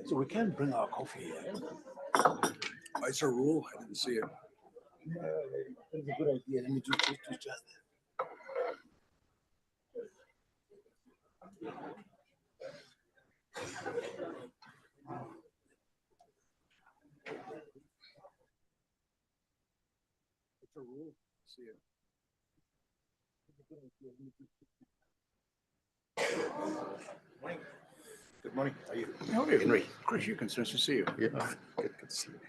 So we can bring our coffee here. Oh, it's a rule. I didn't see it. That's a good idea. Let me do just that. It's a rule. See it. Morning. Good morning. How are you? How are you, Henry? Chris, you can nice to see you. Yeah, good to see you.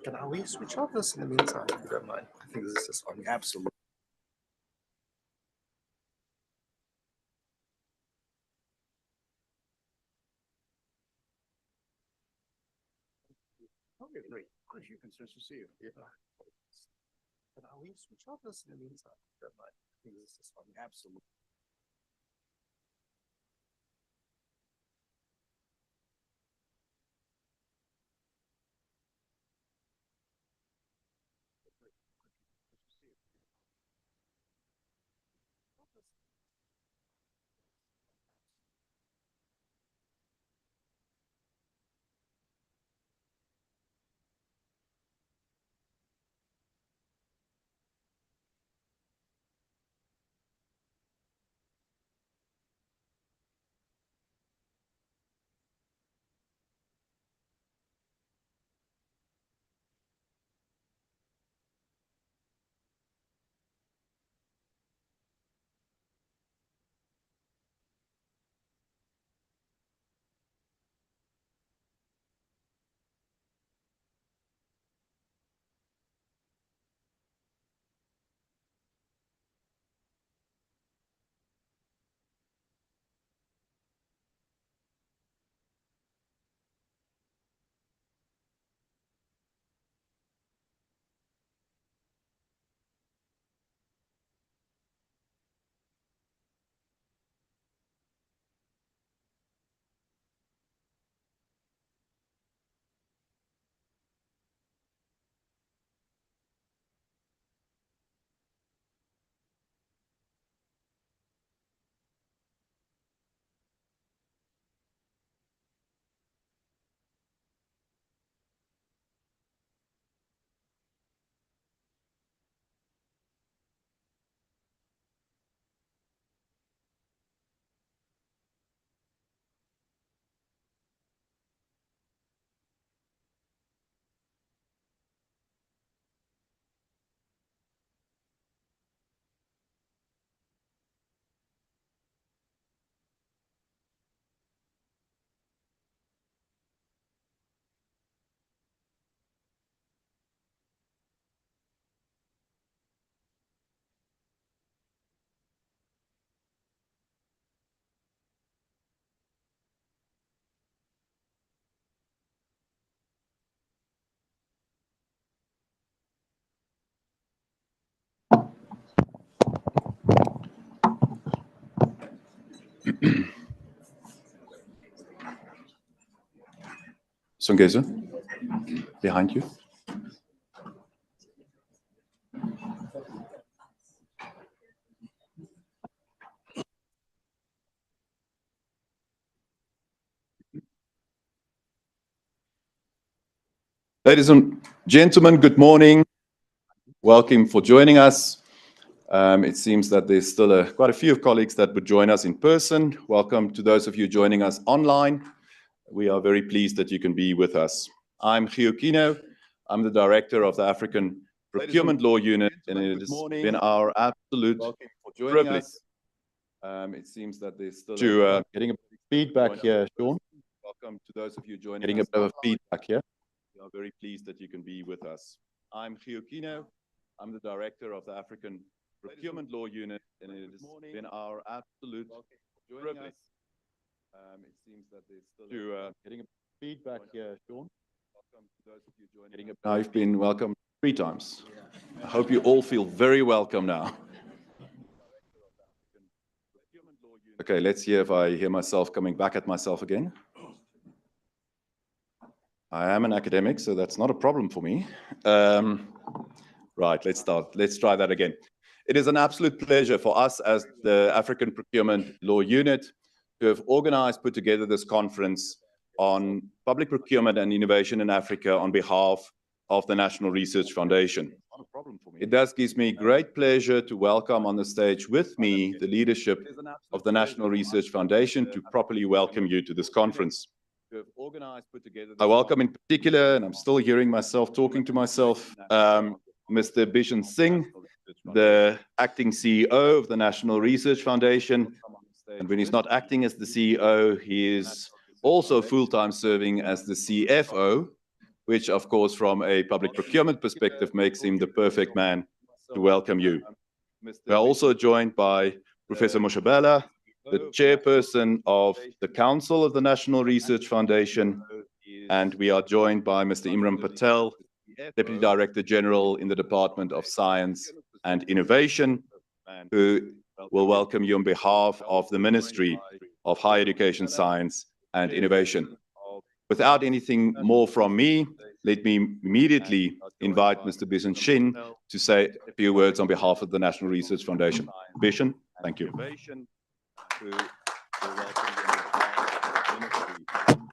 Can we switch off this in the meantime, if you don't mind? I think this is just on. Absolutely. How are you, Henry? Chris, you can nice to see you. Yeah. Can we switch off this in the meantime, if you don't mind? I think this is just on. Absolutely. Songeza, behind you. Ladies and gentlemen, good morning. Welcome for joining us. It seems that there's still quite a few colleagues that would join us in person. Welcome to those of you joining us online. We are very pleased that you can be with us. I'm Gio Kino. I'm the director of the African Procurement Law Unit, and it has been our absolute privilege. It seems that there's still getting a bit of feedback here, Sean. Welcome to those of you joining us. Getting a bit of feedback here. We are very pleased that you can be with us. I'm Gio Kino. I'm the director of the African Procurement Law Unit, and it has been our absolute privilege. It seems that there's still getting a bit of feedback here, Sean. Welcome to those of you joining us. I've been welcomed 3 times. I hope you all feel very welcome now. Okay, let's see if I hear myself coming back at myself again. I am an academic, so that's not a problem for me. Right, let's start. Let's try that again. It is an absolute pleasure for us as the African Procurement Law Unit to have organized, put together this conference on public procurement and innovation in Africa on behalf of the National Research Foundation. It thus gives me great pleasure to welcome on the stage with me the leadership of the National Research Foundation to properly welcome you to this conference. I welcome in particular, and I'm still hearing myself talking to myself, Mr. Bishan Singh, the acting CEO of the National Research Foundation. And when he's not acting as the CEO, he is also full-time serving as the CFO, which of course from a public procurement perspective makes him the perfect man to welcome you. We are also joined by Professor Moshabela, the chairperson of the Council of the National Research Foundation, and we are joined by Mr. Imran Patel, Deputy Director General in the Department of Science and Innovation, who will welcome you on behalf of the Ministry of Higher Education, Science and Innovation. Without anything more from me, let me immediately invite Mr. Bishan Singh to say a few words on behalf of the National Research Foundation. Bishan, thank you. Who will welcome you on behalf of the Ministry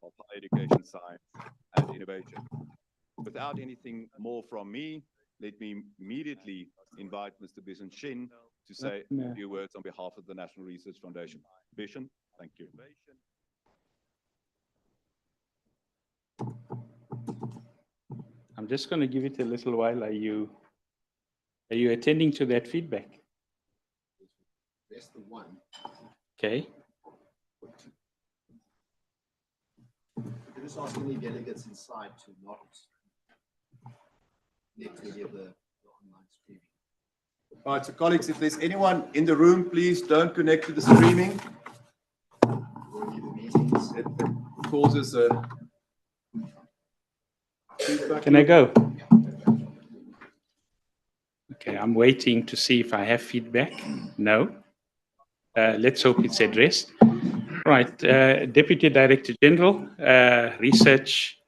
of Higher Education, Science and Innovation. Without anything more from me, let me immediately invite Mr. Bishan Singh to say a few words on behalf of the National Research Foundation. Bishan, thank you. I'm just going to give it a little while. Are you attending to that feedback? That's the one. Okay. We're just asking the delegates inside to not connect to any of the online streaming. All right, so colleagues, if there's anyone in the room, please don't connect to the streaming. It causes a... Can I go? Okay, I'm waiting to see if I have feedback. No. Let's hope it's addressed. Right, Deputy Director General, Research,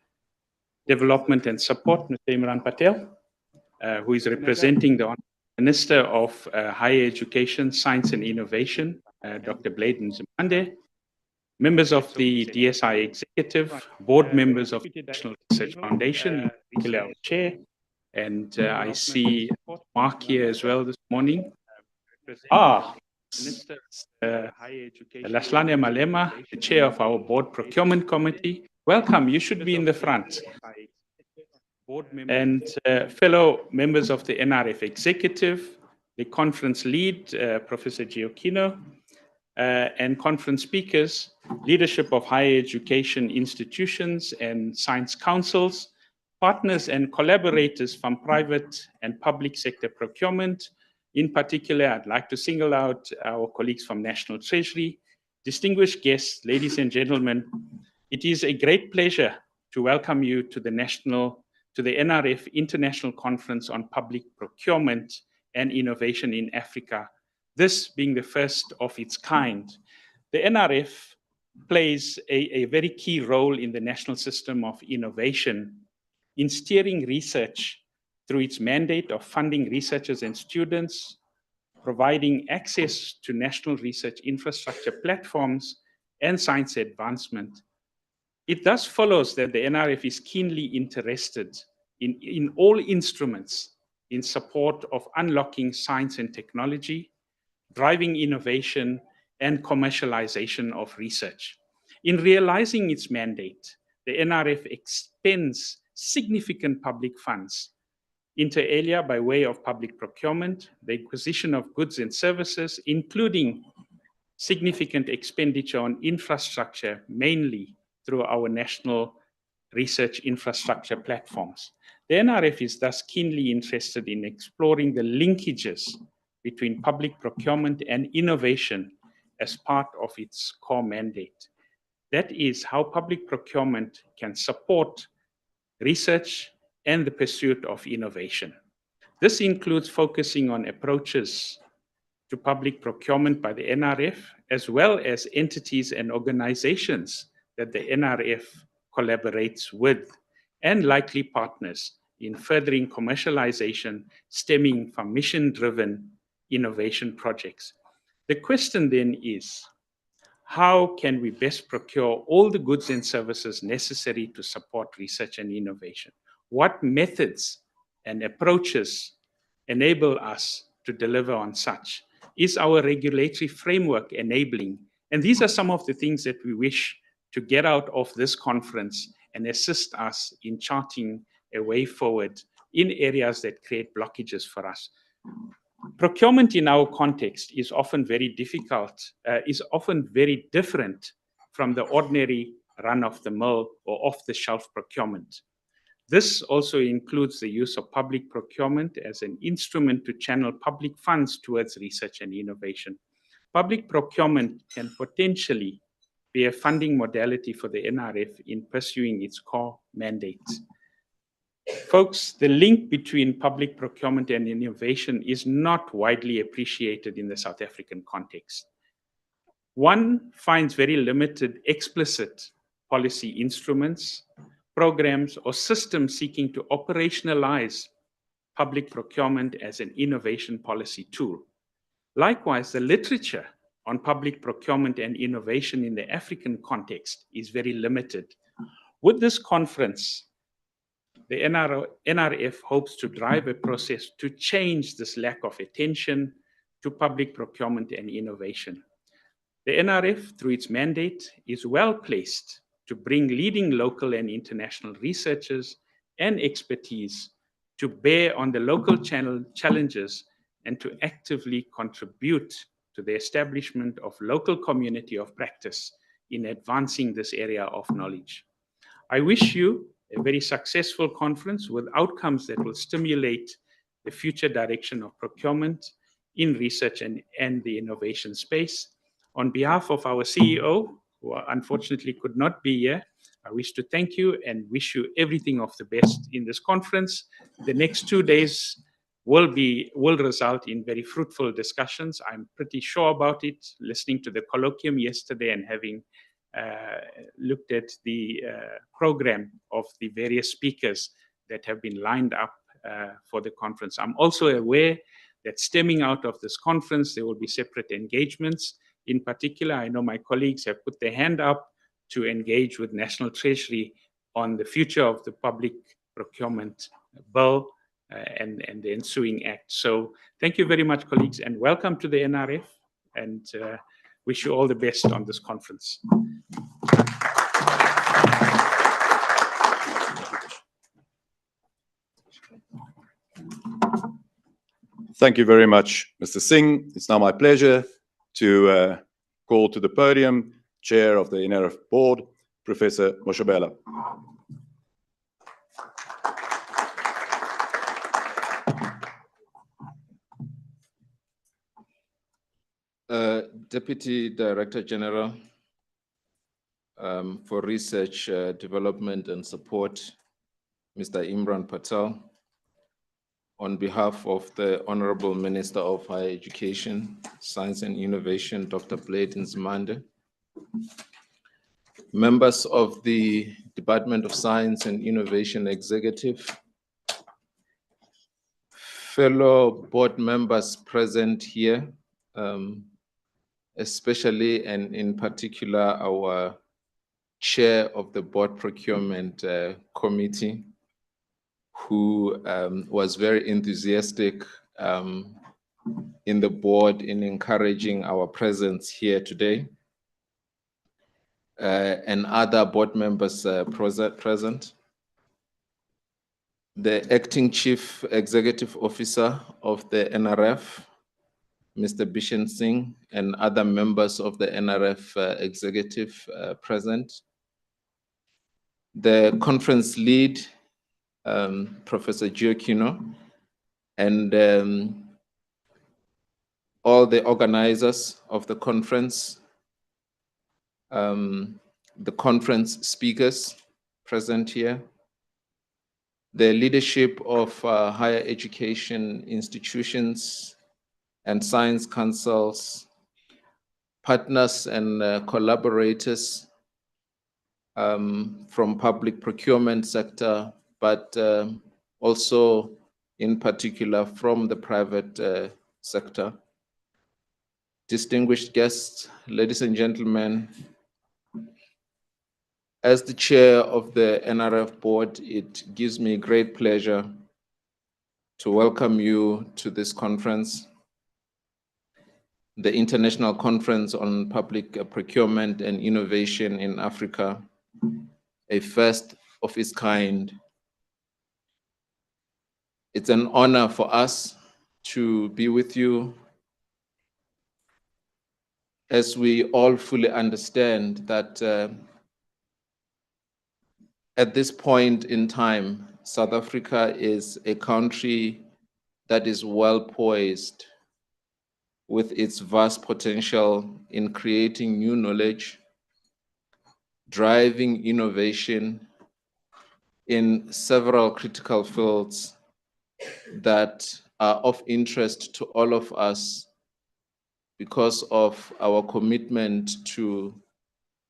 Development and Support, Mr. Imran Patel, who is representing the Minister of Higher Education, Science and Innovation, Dr. Bladen Zimande, members of the DSI Executive, board members of the National Research Foundation, in particular our chair, and I see Mark here as well this morning. Laslane Malema, the chair of our board procurement committee. Welcome, you should be in the front. And fellow members of the NRF executive, the conference lead, Professor Giocchino, and conference speakers, leadership of higher education institutions and science councils, partners and collaborators from private and public sector procurement. In particular, I'd like to single out our colleagues from National Treasury. Distinguished guests, ladies and gentlemen, it is a great pleasure to welcome you to the NRF International Conference on Public Procurement and Innovation in Africa, this being the first of its kind. The NRF plays a very key role in the national system of innovation in steering research through its mandate of funding researchers and students, providing access to national research infrastructure platforms and science advancement. It thus follows that the NRF is keenly interested in all instruments in support of unlocking science and technology, driving innovation and commercialization of research. In realizing its mandate, the NRF expends significant public funds inter alia by way of public procurement, the acquisition of goods and services, including significant expenditure on infrastructure, mainly through our national research infrastructure platforms. The NRF is thus keenly interested in exploring the linkages between public procurement and innovation as part of its core mandate. That is how public procurement can support research and the pursuit of innovation. This includes focusing on approaches to public procurement by the NRF, as well as entities and organizations that the NRF collaborates with, and likely partners in furthering commercialization stemming from mission-driven innovation projects. The question then is, how can we best procure all the goods and services necessary to support research and innovation? What methods and approaches enable us to deliver on such? Is our regulatory framework enabling? And these are some of the things that we wish to get out of this conference and assist us in charting a way forward in areas that create blockages for us. Procurement in our context is often very difficult, is often very different from the ordinary run-of-the-mill or off-the-shelf procurement. This also includes the use of public procurement as an instrument to channel public funds towards research and innovation. Public procurement can potentially be a funding modality for the NRF in pursuing its core mandates. Folks, the link between public procurement and innovation is not widely appreciated in the South African context. One finds very limited explicit policy instruments, programs, or systems seeking to operationalize public procurement as an innovation policy tool. Likewise, the literature on public procurement and innovation in the African context is very limited. With this conference, the NRF hopes to drive a process to change this lack of attention to public procurement and innovation. The NRF, through its mandate, is well placed to bring leading local and international researchers and expertise to bear on the local challenges and to actively contribute to the establishment of local community of practice in advancing this area of knowledge. I wish you a very successful conference with outcomes that will stimulate the future direction of procurement in research and the innovation space. On behalf of our CEO, who unfortunately could not be here, I wish to thank you and wish you everything of the best in this conference. The next 2 days will result in very fruitful discussions. I'm pretty sure about it, listening to the colloquium yesterday and having looked at the program of the various speakers that have been lined up for the conference. I'm also aware that stemming out of this conference, there will be separate engagements. In particular, I know my colleagues have put their hand up to engage with National Treasury on the future of the public procurement bill and the ensuing act. So thank you very much, colleagues, and welcome to the NRF, and wish you all the best on this conference. Thank you very much, Mr. Singh. It's now my pleasure to call to the podium Chair of the NRF Board, Professor Moshobela. Deputy Director General for Research, Development and Support, Mr. Imran Patel, on behalf of the Honorable Minister of Higher Education, Science and Innovation, Dr. Blade Nzimande, members of the Department of Science and Innovation Executive, fellow board members present here, especially and in particular our chair of the Board Procurement Committee, who was very enthusiastic in the board in encouraging our presence here today, and other board members present. The Acting Chief Executive Officer of the NRF, Mr. Bishan Singh, and other members of the NRF executive present. The conference lead, Professor Giocchino, and all the organizers of the conference speakers present here, the leadership of higher education institutions and science councils, partners and collaborators from public procurement sector, but also in particular from the private sector. distinguished guests, ladies and gentlemen, as the chair of the NRF board, it gives me great pleasure to welcome you to this conference, the International Conference on Public Procurement and Innovation in Africa, a first of its kind. It's an honor for us to be with you, as we all fully understand that at this point in time, South Africa is a country that is well poised with its vast potential in creating new knowledge, driving innovation in several critical fields that are of interest to all of us because of our commitment to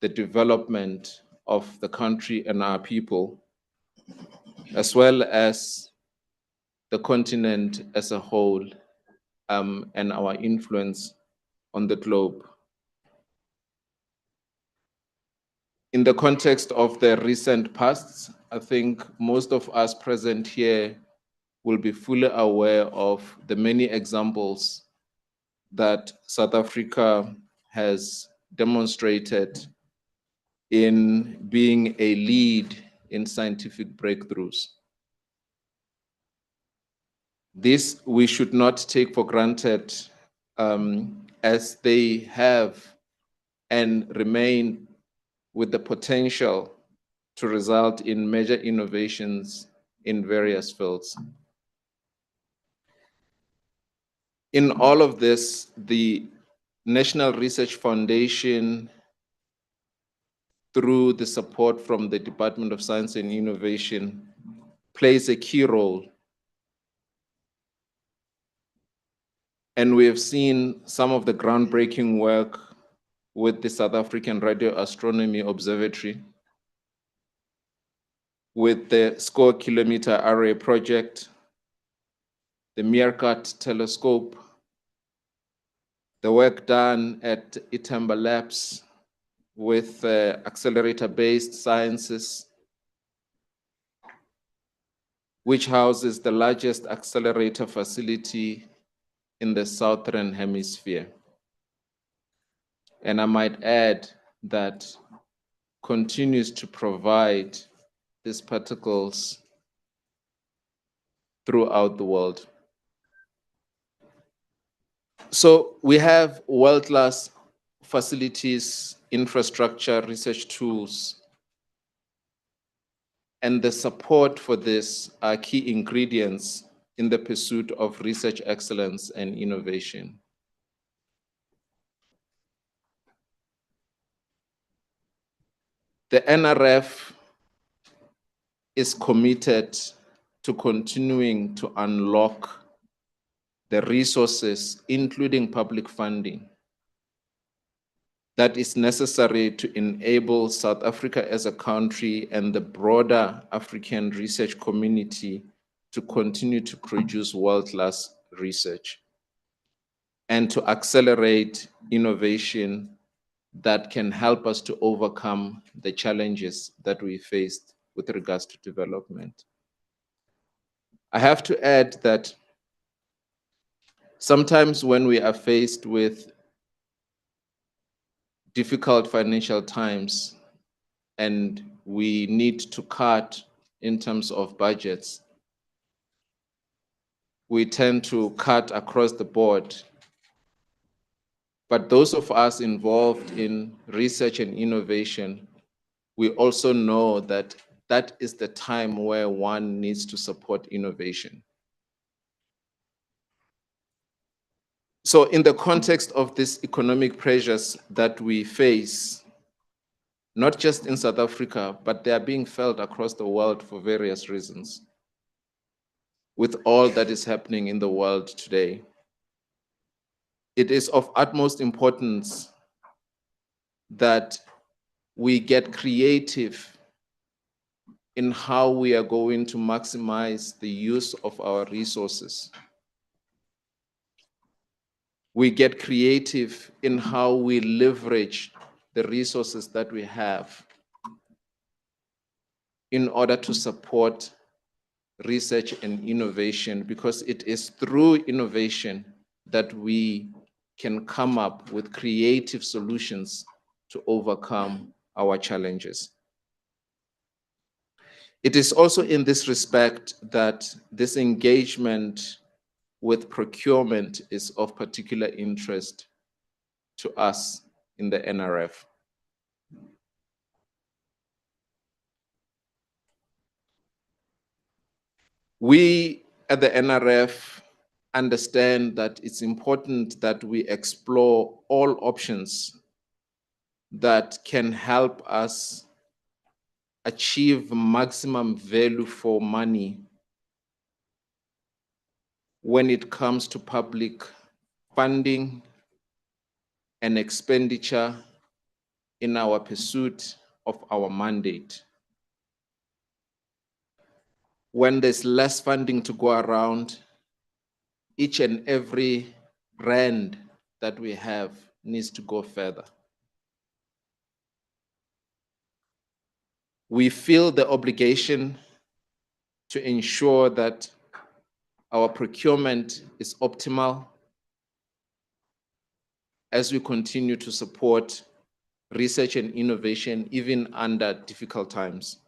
the development of the country and our people, as well as the continent as a whole, and our influence on the globe. In the context of the recent past, I think most of us present here will be fully aware of the many examples that South Africa has demonstrated in being a lead in scientific breakthroughs. This we should not take for granted, as they have and remain with the potential to result in major innovations in various fields. In all of this, the National Research Foundation, through the support from the Department of Science and Innovation, plays a key role. And we have seen some of the groundbreaking work with the South African Radio Astronomy Observatory, with the Square Kilometer Array Project, the Meerkat Telescope, the work done at Itamba Labs with accelerator-based sciences, which houses the largest accelerator facility in the Southern Hemisphere. And I might add that continues to provide these particles throughout the world. So we have world-class facilities, infrastructure, research tools, and the support for this are key ingredients in the pursuit of research excellence and innovation. The NRF is committed to continuing to unlock the resources, including public funding, that is necessary to enable South Africa as a country and the broader African research community to continue to produce world-class research and to accelerate innovation that can help us to overcome the challenges that we faced with regards to development. I have to add that sometimes when we are faced with difficult financial times and we need to cut in terms of budgets, we tend to cut across the board. But those of us involved in research and innovation, we also know that that is the time where one needs to support innovation. So in the context of these economic pressures that we face, not just in South Africa, but they are being felt across the world for various reasons, with all that is happening in the world today, it is of utmost importance that we get creative in how we are going to maximize the use of our resources. we get creative in how we leverage the resources that we have in order to support research and innovation, because it is through innovation that we can come up with creative solutions to overcome our challenges. It is also in this respect that this engagement with procurement is of particular interest to us in the NRF. We at the NRF understand that it's important that we explore all options that can help us achieve maximum value for money when it comes to public funding and expenditure in our pursuit of our mandate. When there's less funding to go around, each and every rand that we have needs to go further. We feel the obligation to ensure that our procurement is optimal as we continue to support research and innovation, even under difficult times.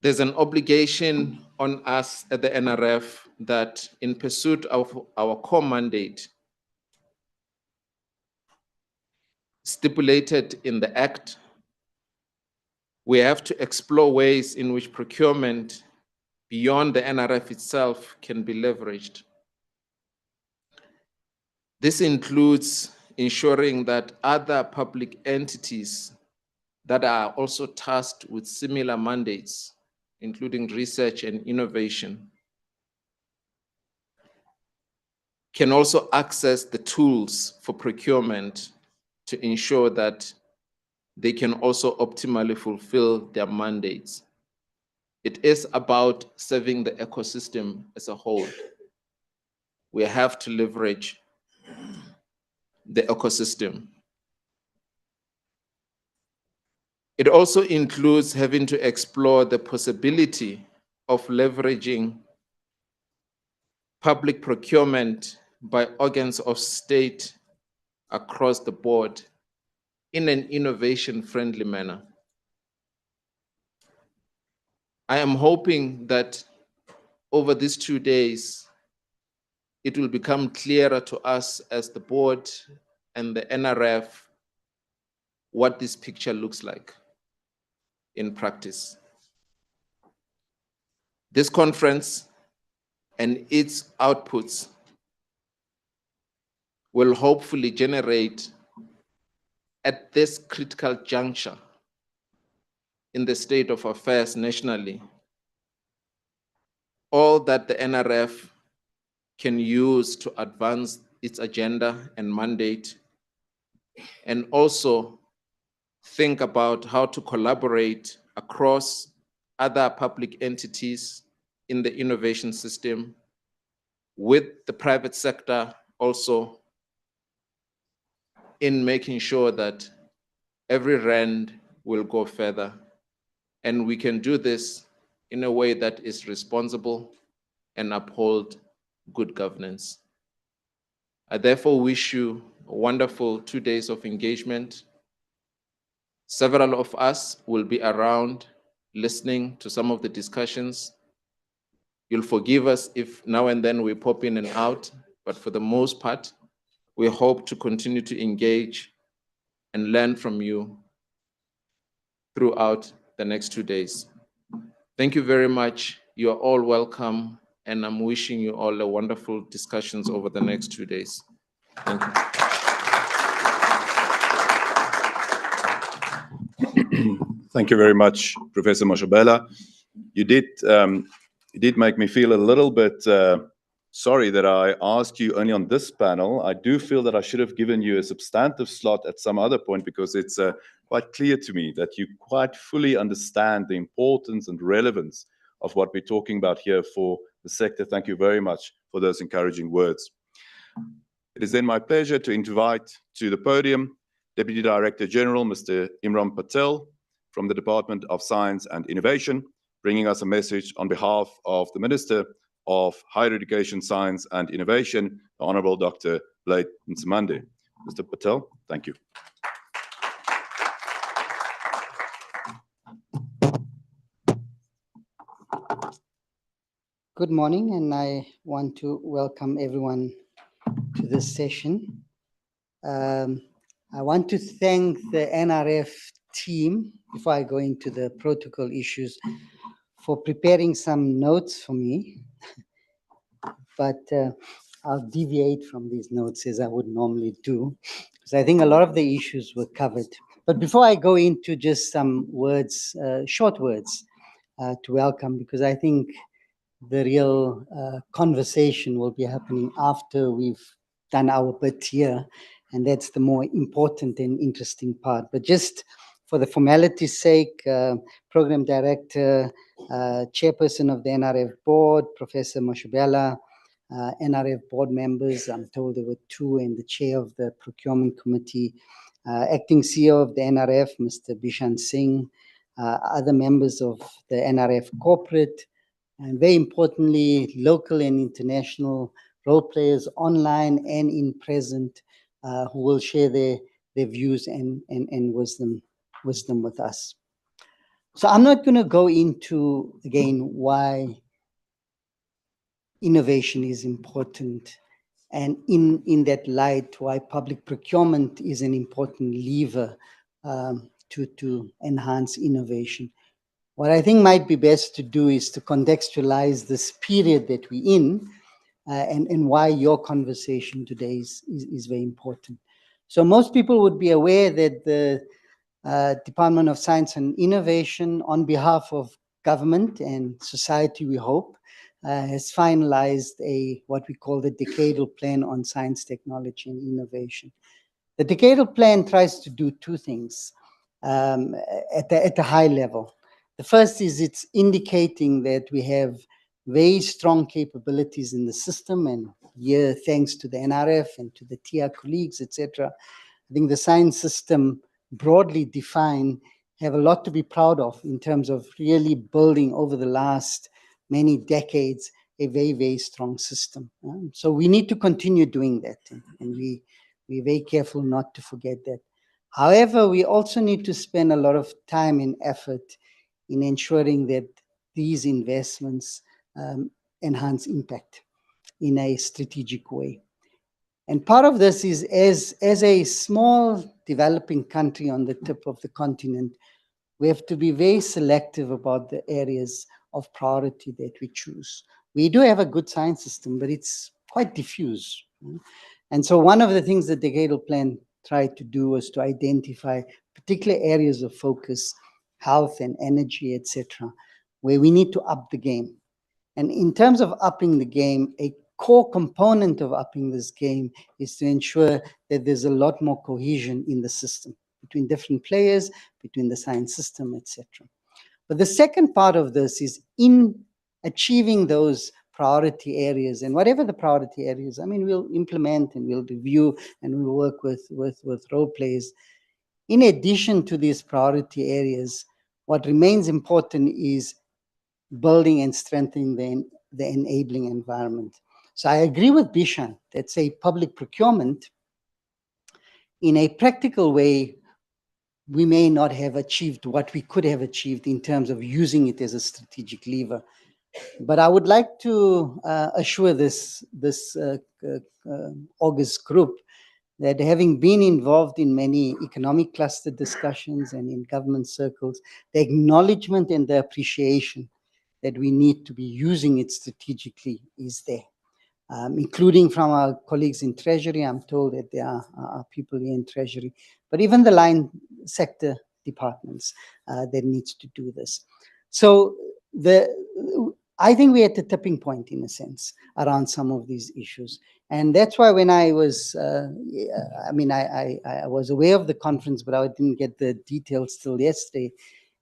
There's an obligation on us at the NRF that in pursuit of our core mandate stipulated in the Act, we have to explore ways in which procurement beyond the NRF itself can be leveraged. This includes ensuring that other public entities that are also tasked with similar mandates, including research and innovation, can also access the tools for procurement to ensure that they can also optimally fulfill their mandates. It is about serving the ecosystem as a whole. We have to leverage the ecosystem. It also includes having to explore the possibility of leveraging public procurement by organs of state across the board in an innovation-friendly manner. I am hoping that over these 2 days, it will become clearer to us as the board and the NRF what this picture looks like in practice. This conference and its outputs will hopefully generate, at this critical juncture in the state of affairs nationally, all that the NRF can use to advance its agenda and mandate, and also think about how to collaborate across other public entities in the innovation system, with the private sector also, in making sure that every rand will go further. And we can do this in a way that is responsible and uphold good governance. I therefore wish you a wonderful 2 days of engagement. Several of us will be around listening to some of the discussions. You'll forgive us if now and then we pop in and out, but for the most part, we hope to continue to engage and learn from you throughout the next 2 days. Thank you very much. You are all welcome, and I'm wishing you all a wonderful discussions over the next 2 days. Thank you. Thank you very much, Professor Moshobela. You did make me feel a little bit sorry that I asked you only on this panel. I do feel that I should have given you a substantive slot at some other point, because it's quite clear to me that you quite fully understand the importance and relevance of what we're talking about here for the sector. Thank you very much for those encouraging words. It is then my pleasure to invite to the podium Deputy Director General, Mr. Imran Patel, from the Department of Science and Innovation, bringing us a message on behalf of the Minister of Higher Education, Science and Innovation, the Honorable Dr. Blade Nsimande. Mr. Patel, thank you. Good morning, and I want to welcome everyone to this session. I want to thank the NRF team, before I go into the protocol issues, for preparing some notes for me. But I'll deviate from these notes as I would normally do, because I think a lot of the issues were covered. But before I go into just some words, short words to welcome, because I think the real conversation will be happening after we've done our bit here, and that's the more important and interesting part. But just for the formality's sake, Program Director, Chairperson of the NRF Board, Professor Moshubela, NRF board members, I'm told there were 2, and the Chair of the Procurement Committee, Acting CEO of the NRF, Mr. Bishan Singh, other members of the NRF corporate, and very importantly, local and international role players online and in present, who will share their views and wisdom with us. So I'm not going to go into, again, why innovation is important, and in that light, why public procurement is an important lever to enhance innovation. What I think might be best to do is to contextualize this period that we're in, and why your conversation today is very important. So most people would be aware that the Department of Science and Innovation, on behalf of government and society, we hope, has finalized what we call the Decadal Plan on Science, Technology and Innovation. The Decadal Plan tries to do 2 things at the high level. The first is it's indicating that we have very strong capabilities in the system, and here, thanks to the NRF and to the TIA colleagues, etc., I think the science system, broadly defined, have a lot to be proud of in terms of really building over the last many decades a very, very strong system. So we need to continue doing that, and we're very careful not to forget that. However, we also need to spend a lot of time and effort in ensuring that these investments enhance impact in a strategic way. And part of this is, as a small developing country on the tip of the continent, we have to be very selective about the areas of priority that we choose. We do have a good science system, but it's quite diffuse. And so one of the things the Decadal Plan tried to do was to identify particular areas of focus, health and energy, etc., where we need to up the game. And in terms of upping the game, a core component of upping this game is to ensure that there's a lot more cohesion in the system between different players, between the science system, etc. But the second part of this is in achieving those priority areas, and whatever the priority areas, I mean, we'll implement and we'll review and we'll work with role players. In addition to these priority areas, what remains important is building and strengthening the enabling environment. So I agree with Bishan that, say, public procurement, in a practical way, we may not have achieved what we could have achieved in terms of using it as a strategic lever. But I would like to assure this August group that, having been involved in many economic cluster discussions and in government circles, the acknowledgement and the appreciation that we need to be using it strategically is there, including from our colleagues in Treasury. I'm told that there are people here in Treasury, but even the line sector departments that needs to do this. So I think we're at the tipping point, in a sense, around some of these issues. And that's why when I was, I was aware of the conference, but I didn't get the details till yesterday.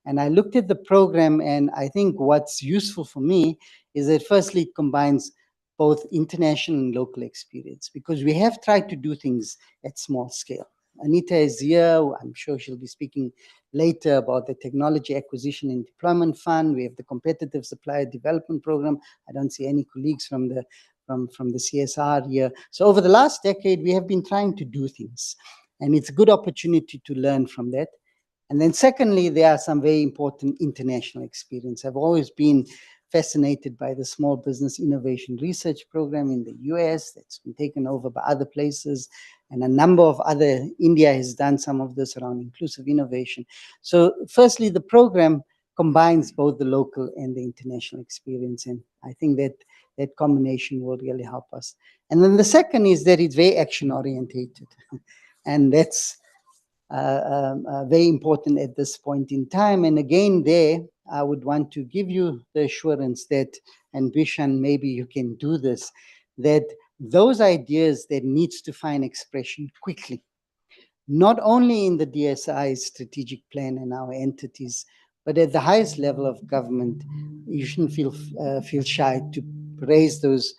And I looked at the program, and I think what's useful for me is that firstly, it combines both international and local experience, because we have tried to do things at small scale. Anita is here. I'm sure she'll be speaking later about the Technology Acquisition and Deployment Fund. We have the Competitive Supplier Development Program. I don't see any colleagues from the CSR here. So over the last decade, we have been trying to do things, and it's a good opportunity to learn from that. And then secondly, there are some very important international experience. I've always been fascinated by the Small Business Innovation Research Program in the US that's been taken over by other places, and a number of other, India has done some of this around inclusive innovation. So firstly, the program combines both the local and the international experience, and I think that that combination will really help us. And then the second is that it's very action orientated, and that's very important at this point in time. And again, there, I would want to give you the assurance that, and Bishan, maybe you can do this, that those ideas that needs to find expression quickly, not only in the DSI's strategic plan and our entities, but at the highest level of government, you shouldn't feel shy to raise those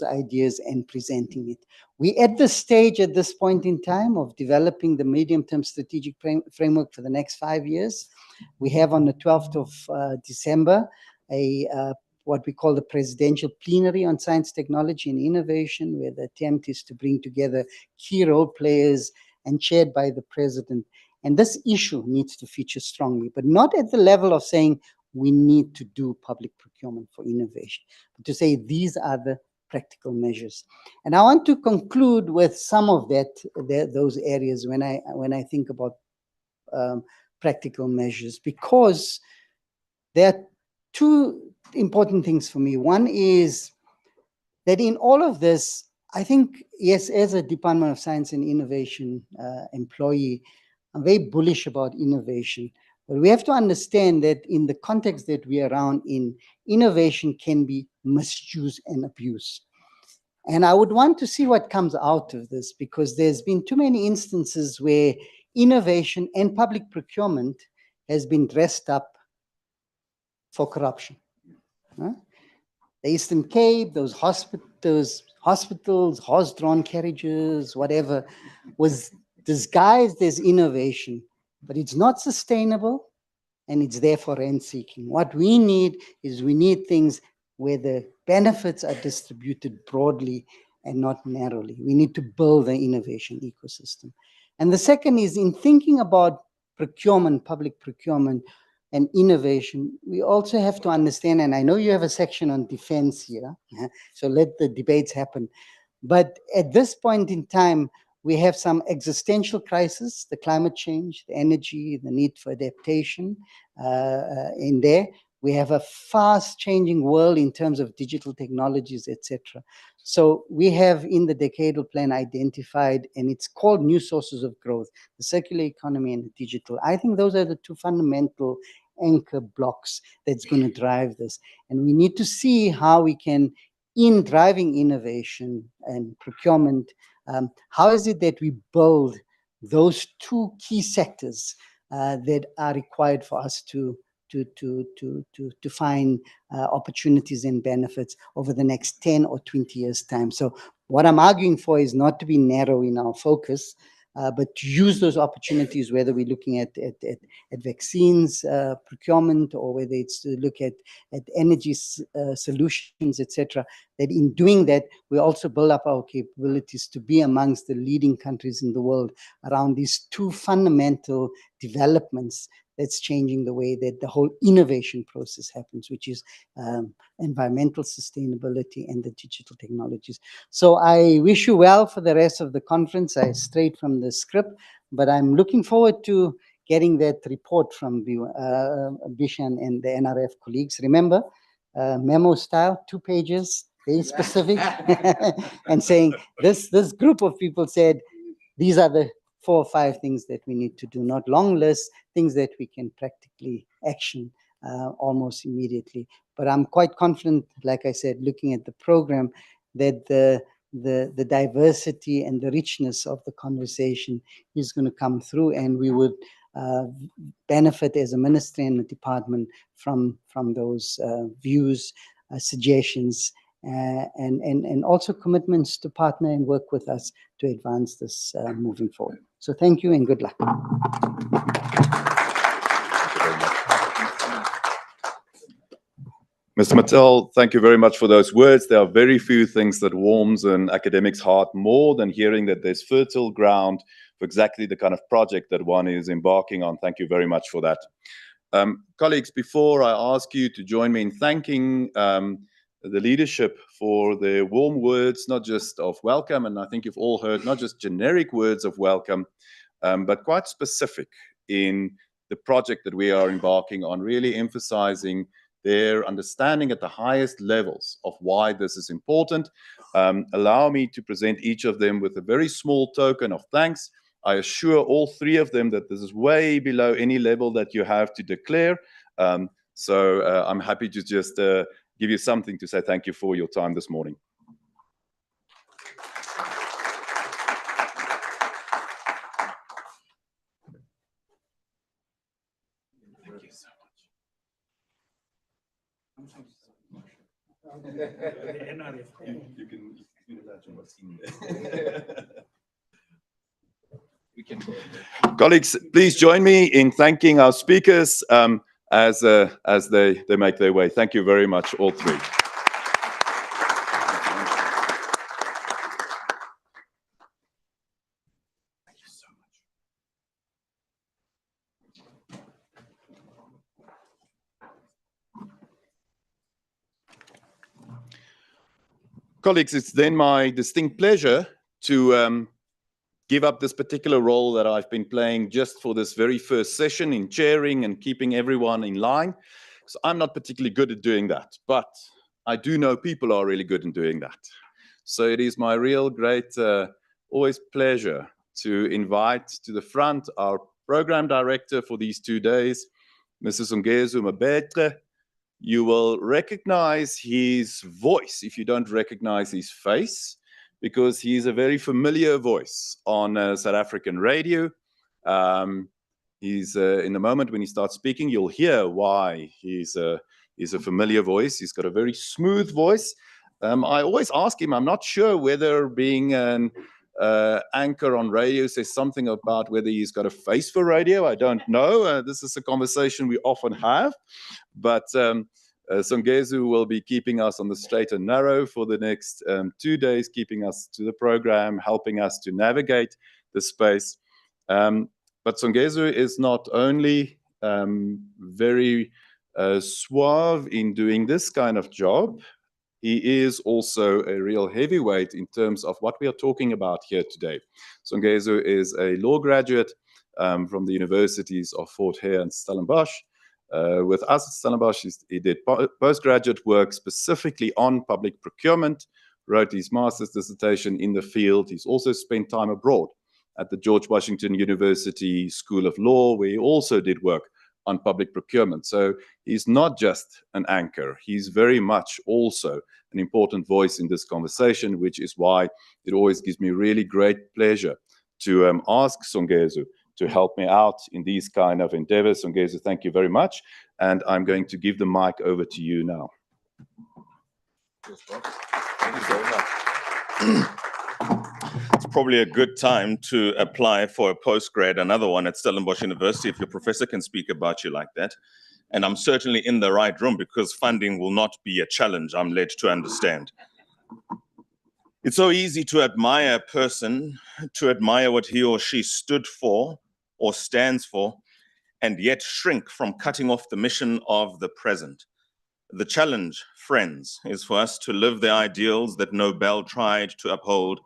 ideas and presenting it. We at the stage at this point in time of developing the medium-term strategic framework for the next 5 years. We have on the 12th of December what we call the Presidential Plenary on Science, Technology and Innovation, where the attempt is to bring together key role players and chaired by the President. And this issue needs to feature strongly, but not at the level of saying we need to do public procurement for innovation, but to say these are the practical measures. And I want to conclude with some of those areas when I think about practical measures, because there are two important things for me. One is that in all of this, I think, yes, as a Department of Science and Innovation employee, I'm very bullish about innovation. But we have to understand that in the context that we are around in, innovation can be misused and abused. And I would want to see what comes out of this, because there's been too many instances where innovation and public procurement has been dressed up for corruption. Huh? The Eastern Cape, those hospitals, horse-drawn carriages, whatever, was disguised as innovation, but it's not sustainable and it's there for rent-seeking. What we need is things where the benefits are distributed broadly and not narrowly. We need to build the innovation ecosystem. And the second is in thinking about procurement, public procurement, and innovation, we also have to understand, and I know you have a section on defense here, so let the debates happen. But at this point in time, we have some existential crisis, the climate change, the energy, the need for adaptation in there. We have a fast changing world in terms of digital technologies, etc. So we have in the decadal plan identified, and it's called new sources of growth, the circular economy and the digital. I think those are the two fundamental anchor blocks that's going to drive this. And we need to see how we can, in driving innovation and procurement, how is it that we build those two key sectors that are required for us to find opportunities and benefits over the next 10 or 20 years' time. So what I'm arguing for is not to be narrow in our focus, but to use those opportunities, whether we're looking at vaccines procurement, or whether it's to look at energy solutions, etc. That in doing that, we also build up our capabilities to be amongst the leading countries in the world around these two fundamental developments that's changing the way that the whole innovation process happens, which is environmental sustainability and the digital technologies. So I wish you well for the rest of the conference. I strayed from the script, but I'm looking forward to getting that report from Bishan and the NRF colleagues. Remember, memo style, 2 pages, very specific, and saying this group of people said, these are the 4 or 5 things that we need to do, not long lists, things that we can practically action almost immediately. But I'm quite confident, like I said, looking at the program, that the diversity and the richness of the conversation is going to come through, and we would benefit as a ministry and a department from those views, suggestions, and also commitments to partner and work with us to advance this moving forward. So thank you and good luck. Mr. Mattel, thank you very much for those words. There are very few things that warms an academic's heart more than hearing that there's fertile ground for exactly the kind of project that one is embarking on. Thank you very much for that. Colleagues, before I ask you to join me in thanking the leadership for their warm words, not just of welcome, and I think you've all heard not just generic words of welcome, but quite specific in the project that we are embarking on, really emphasizing their understanding at the highest levels of why this is important. Allow me to present each of them with a very small token of thanks. I assure all three of them that this is way below any level that you have to declare. So I'm happy to just give you something to say thank you for your time this morning. Thank you so much. You can imagine what's in there. Colleagues, please join me in thanking our speakers as they make their way. Thank you very much, all three. Thank you so much. Colleagues, it's then my distinct pleasure to give up this particular role that I've been playing just for this very first session in chairing and keeping everyone in line. So I'm not particularly good at doing that, but I do know people are really good in doing that. So it is my real great, always pleasure to invite to the front our program director for these 2 days, Mrs. Songezo Mabetre. You will recognize his voice if you don't recognize his face, because he's a very familiar voice on South African radio. He's in the moment when he starts speaking, you'll hear why he's a familiar voice. He's got a very smooth voice. I always ask him, I'm not sure whether being an anchor on radio says something about whether he's got a face for radio. I don't know. This is a conversation we often have. But Songezo will be keeping us on the straight and narrow for the next 2 days, keeping us to the program, helping us to navigate the space. But Songezo is not only very suave in doing this kind of job, he is also a real heavyweight in terms of what we are talking about here today. Songezo is a law graduate from the universities of Fort Hare and Stellenbosch. With us at Stellenbosch, he did postgraduate work specifically on public procurement, wrote his master's dissertation in the field. He's also spent time abroad at the George Washington University School of Law, where he also did work on public procurement. So he's not just an anchor, he's very much also an important voice in this conversation, which is why it always gives me really great pleasure to ask Songezo to help me out in these kind of endeavors. Songezo, thank you very much. And I'm going to give the mic over to you now. Thank you very much. It's probably a good time to apply for a postgrad, another one at Stellenbosch University, if your professor can speak about you like that. And I'm certainly in the right room because funding will not be a challenge, I'm led to understand. It's so easy to admire a person, to admire what he or she stood for or stands for, and yet shrink from cutting off the mission of the present. The challenge, friends, is for us to live the ideals that Nobel tried to uphold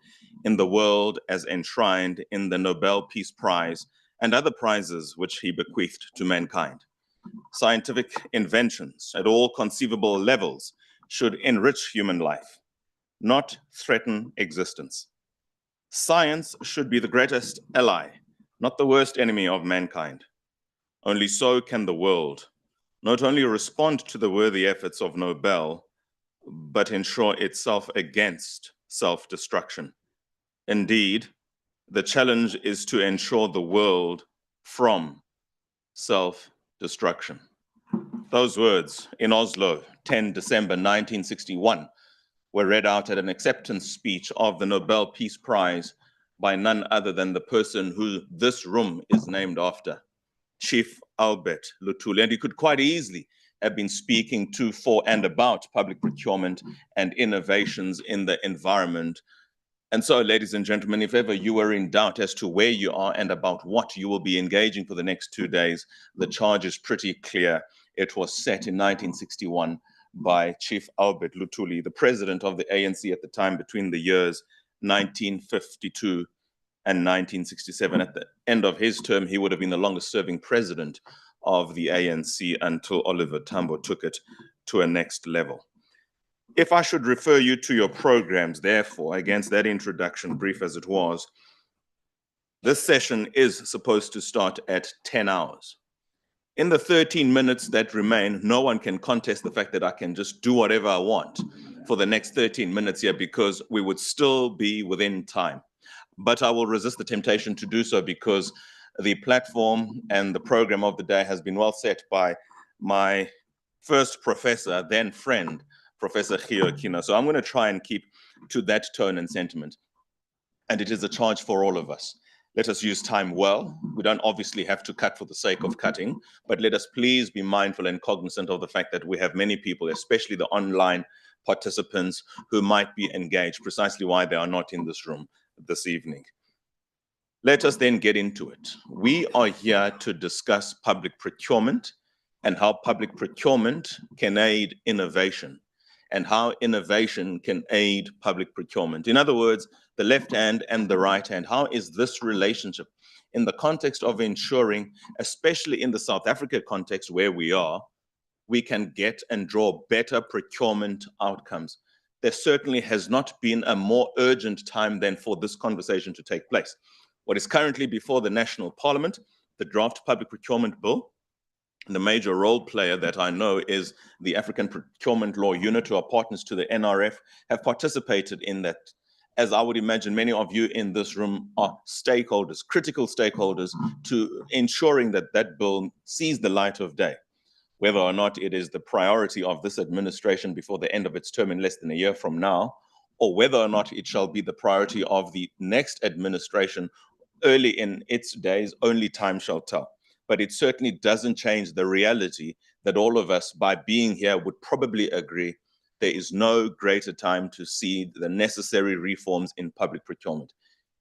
in the world as enshrined in the Nobel Peace Prize and other prizes which he bequeathed to mankind. Scientific inventions at all conceivable levels should enrich human life, not threaten existence. Science should be the greatest ally, not the worst enemy of mankind. Only so can the world not only respond to the worthy efforts of Nobel, but ensure itself against self-destruction. Indeed, the challenge is to ensure the world from self-destruction. Those words in Oslo, 10 December 1961, were read out at an acceptance speech of the Nobel Peace Prize by none other than the person who this room is named after, Chief Albert Luthuli. And he could quite easily have been speaking to, for, and about public procurement and innovations in the environment. And so, ladies and gentlemen, if ever you were in doubt as to where you are and about what you will be engaging for the next 2 days, the charge is pretty clear. It was set in 1961 by Chief Albert Luthuli, the president of the ANC at the time, between the years 1952 and 1967. At the end of his term, he would have been the longest serving president of the ANC until Oliver Tambo took it to a next level. If I should refer you to your programs, therefore, against that introduction, brief as it was, this session is supposed to start at 10 hours. In the 13 minutes that remain, no one can contest the fact that I can just do whatever I want for the next 13 minutes here, because we would still be within time. But I will resist the temptation to do so, because the platform and the program of the day has been well set by my first professor, then friend, Professor Giokino. So I'm going to try and keep to that tone and sentiment. And it is a charge for all of us. Let us use time well. We don't obviously have to cut for the sake of cutting, but let us please be mindful and cognizant of the fact that we have many people, especially the online participants, who might be engaged, precisely why they are not in this room this evening. Let us then get into it. We are here to discuss public procurement and how public procurement can aid innovation, and how innovation can aid public procurement. In other words, the left hand and the right hand. How is this relationship in the context of ensuring, especially in the South Africa context where we are, we can get and draw better procurement outcomes? There certainly has not been a more urgent time than for this conversation to take place. What is currently before the National Parliament, the draft Public Procurement Bill. The major role player that I know is the African Procurement Law Unit, who are partners to the NRF, have participated in that. As I would imagine, many of you in this room are stakeholders, critical stakeholders, to ensuring that that bill sees the light of day. Whether or not it is the priority of this administration before the end of its term in less than a year from now, or whether or not it shall be the priority of the next administration early in its days, only time shall tell. But it certainly doesn't change the reality that all of us, by being here, would probably agree there is no greater time to see the necessary reforms in public procurement.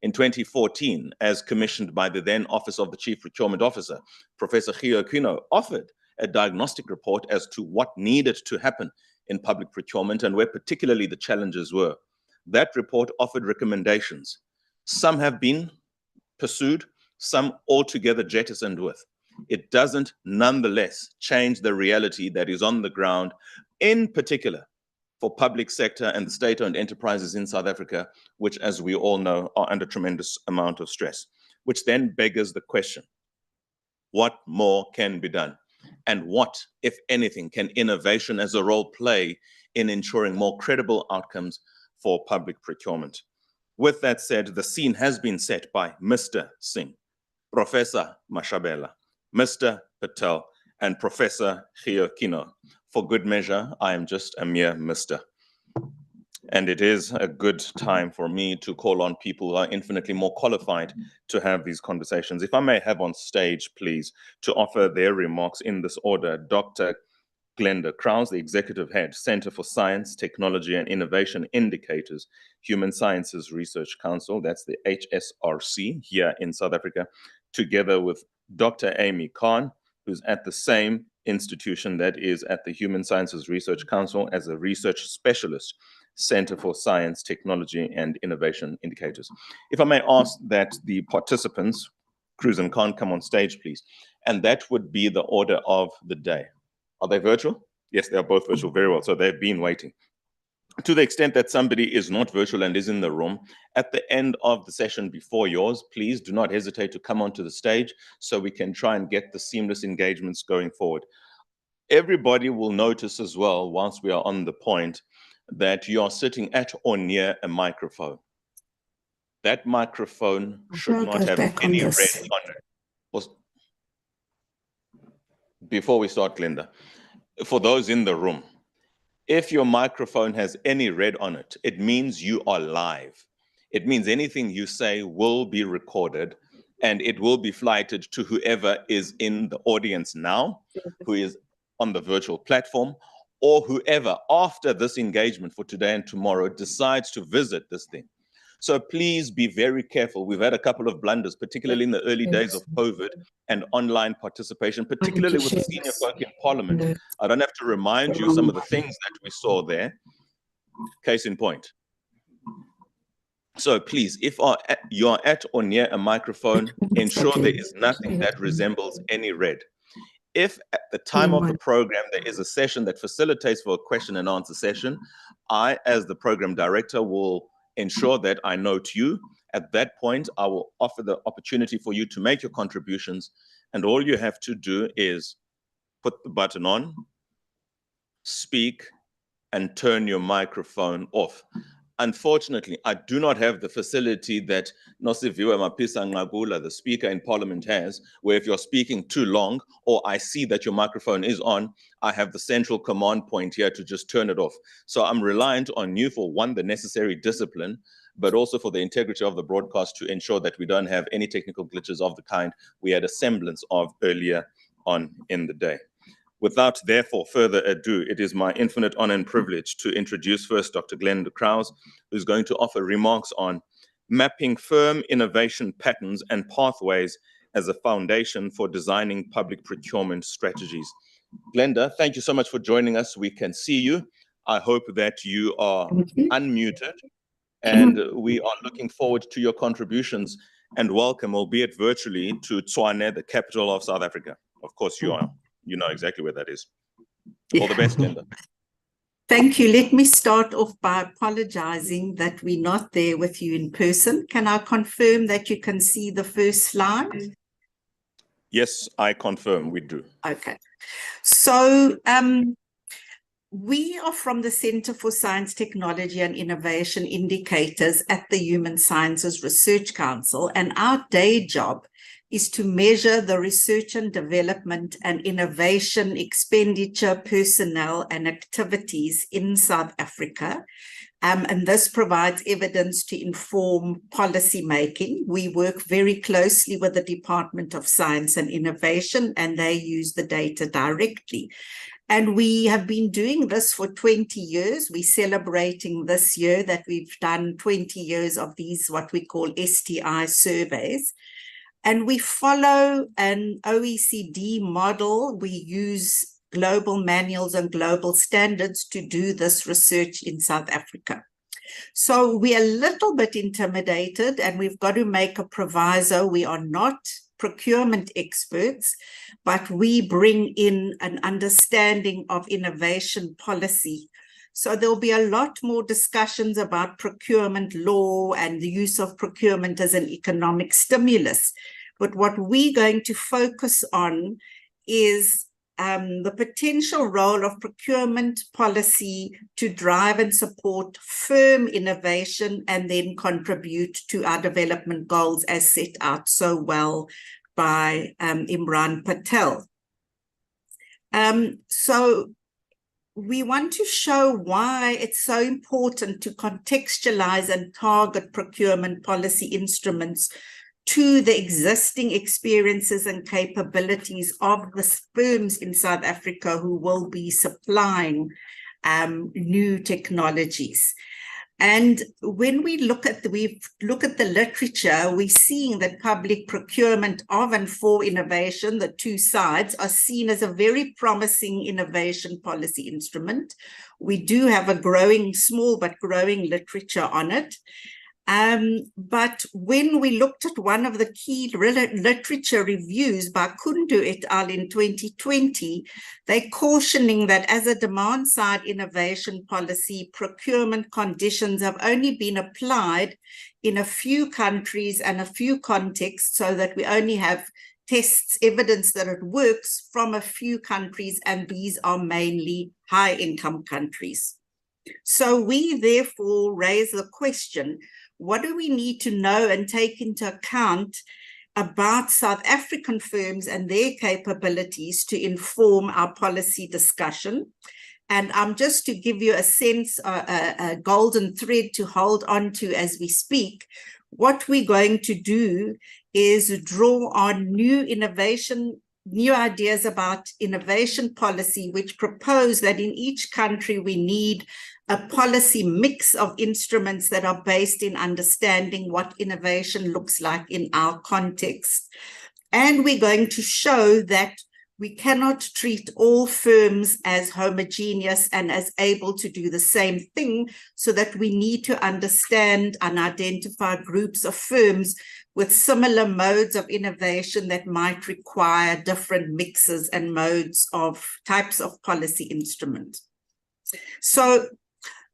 In 2014, as commissioned by the then Office of the Chief Procurement Officer, Professor Giokino offered a diagnostic report as to what needed to happen in public procurement and where particularly the challenges were. That report offered recommendations. Some have been pursued, some altogether jettisoned with. It doesn't nonetheless change the reality that is on the ground, in particular for public sector and the state-owned enterprises in South Africa, which, as we all know, are under tremendous amount of stress, which then beggars the question, what more can be done? And what, if anything, can innovation as a role play in ensuring more credible outcomes for public procurement? With that said, the scene has been set by Mr. Singh, Professor Mashabela, Mr. Patel, and Professor Giokino. For good measure, I am just a mere Mr. And it is a good time for me to call on people who are infinitely more qualified to have these conversations. If I may have on stage, please, to offer their remarks in this order, Dr. Glenda Krause, the Executive Head, Center for Science, Technology and Innovation Indicators, Human Sciences Research Council, that's the HSRC here in South Africa, together with Dr. Amy Khan, who's at the same institution that is at the Human Sciences Research Council as a research specialist, Center for Science, Technology and Innovation Indicators. If I may ask that the participants, Cruz and Khan, come on stage, please. And that would be the order of the day. Are they virtual? Yes, they are both virtual. Very well. So they've been waiting. To the extent that somebody is not virtual and is in the room, at the end of the session before yours, please do not hesitate to come onto the stage so we can try and get the seamless engagements going forward. Everybody will notice as well, whilst we are on the point, that you are sitting at or near a microphone. That microphone should not have any red on it. Before we start, Glenda, for those in the room, If your microphone has any red on it, it means you are live. It means anything you say will be recorded and it will be flighted to whoever is in the audience now, who is on the virtual platform, or whoever after this engagement for today and tomorrow decides to visit this thing. So please be very careful. We've had a couple of blunders, particularly in the early days of COVID and online participation, particularly with senior folk in Parliament. I don't have to remind you some of the things that we saw there. Case in point. So please, if you are at or near a microphone, ensure there is nothing that resembles any red. If at the time of the program there is a session that facilitates for a question and answer session, I, as the program director, will ensure that I note you. At that point, I will offer the opportunity for you to make your contributions, and all you have to do is put the button on, speak, and turn your microphone off. Unfortunately, I do not have the facility that Nosiviwe Mapisa Ngagula, the Speaker in Parliament, has, where if you're speaking too long or I see that your microphone is on, I have the central command point here to just turn it off. So I'm reliant on you for, one, the necessary discipline, but also for the integrity of the broadcast to ensure that we don't have any technical glitches of the kind we had a semblance of earlier on in the day. Without, therefore, further ado, it is my infinite honor and privilege to introduce first Dr. Glenn de Krause, who's going to offer remarks on mapping firm innovation patterns and pathways as a foundation for designing public procurement strategies. Glenda, thank you so much for joining us. We can see you. I hope that you are unmuted, and we are looking forward to your contributions, and welcome, albeit virtually, to Tshwane, the capital of South Africa. Of course, you are. You know exactly where that is. All the best, Glenda. Thank you. Let me start off by apologizing that we're not there with you in person. Can I confirm that you can see the first slide? Yes, I confirm we do. Okay. So we are from the Center for Science, Technology and Innovation Indicators at the Human Sciences Research Council, and our day job is to measure the research and development and innovation expenditure, personnel, and activities in South Africa. And this provides evidence to inform policy making. We work very closely with the Department of Science and Innovation, and they use the data directly. And we have been doing this for 20 years. We're celebrating this year that we've done 20 years of these, what we call STI surveys. And we follow an OECD model. We use global manuals and global standards to do this research in South Africa. So we are a little bit intimidated, and we've got to make a proviso. We are not procurement experts, but we bring in an understanding of innovation policy. So there'll be a lot more discussions about procurement law and the use of procurement as an economic stimulus. But what we're going to focus on is the potential role of procurement policy to drive and support firm innovation and then contribute to our development goals as set out so well by Imran Patel. So we want to show why it's so important to contextualize and target procurement policy instruments to the existing experiences and capabilities of the firms in South Africa who will be supplying new technologies. And when we look at the literature, we're seeing that public procurement of and for innovation, the two sides, are seen as a very promising innovation policy instrument. We do have a growing, small but growing literature on it. But when we looked at one of the key literature reviews by Kundu et al. In 2020, they're cautioning that as a demand-side innovation policy, procurement conditions have only been applied in a few countries and a few contexts, so that we only have tests, evidence that it works from a few countries, and these are mainly high-income countries. So we therefore raise the question, what do we need to know and take into account about South African firms and their capabilities to inform our policy discussion? And just to give you a sense, a golden thread to hold on to as we speak, what we're going to do is draw on new ideas about innovation policy, which propose that in each country we need a policy mix of instruments that are based in understanding what innovation looks like in our context. And we're going to show that we cannot treat all firms as homogeneous and as able to do the same thing, so that we need to understand and identify groups of firms with similar modes of innovation that might require different mixes and modes of types of policy instrument. So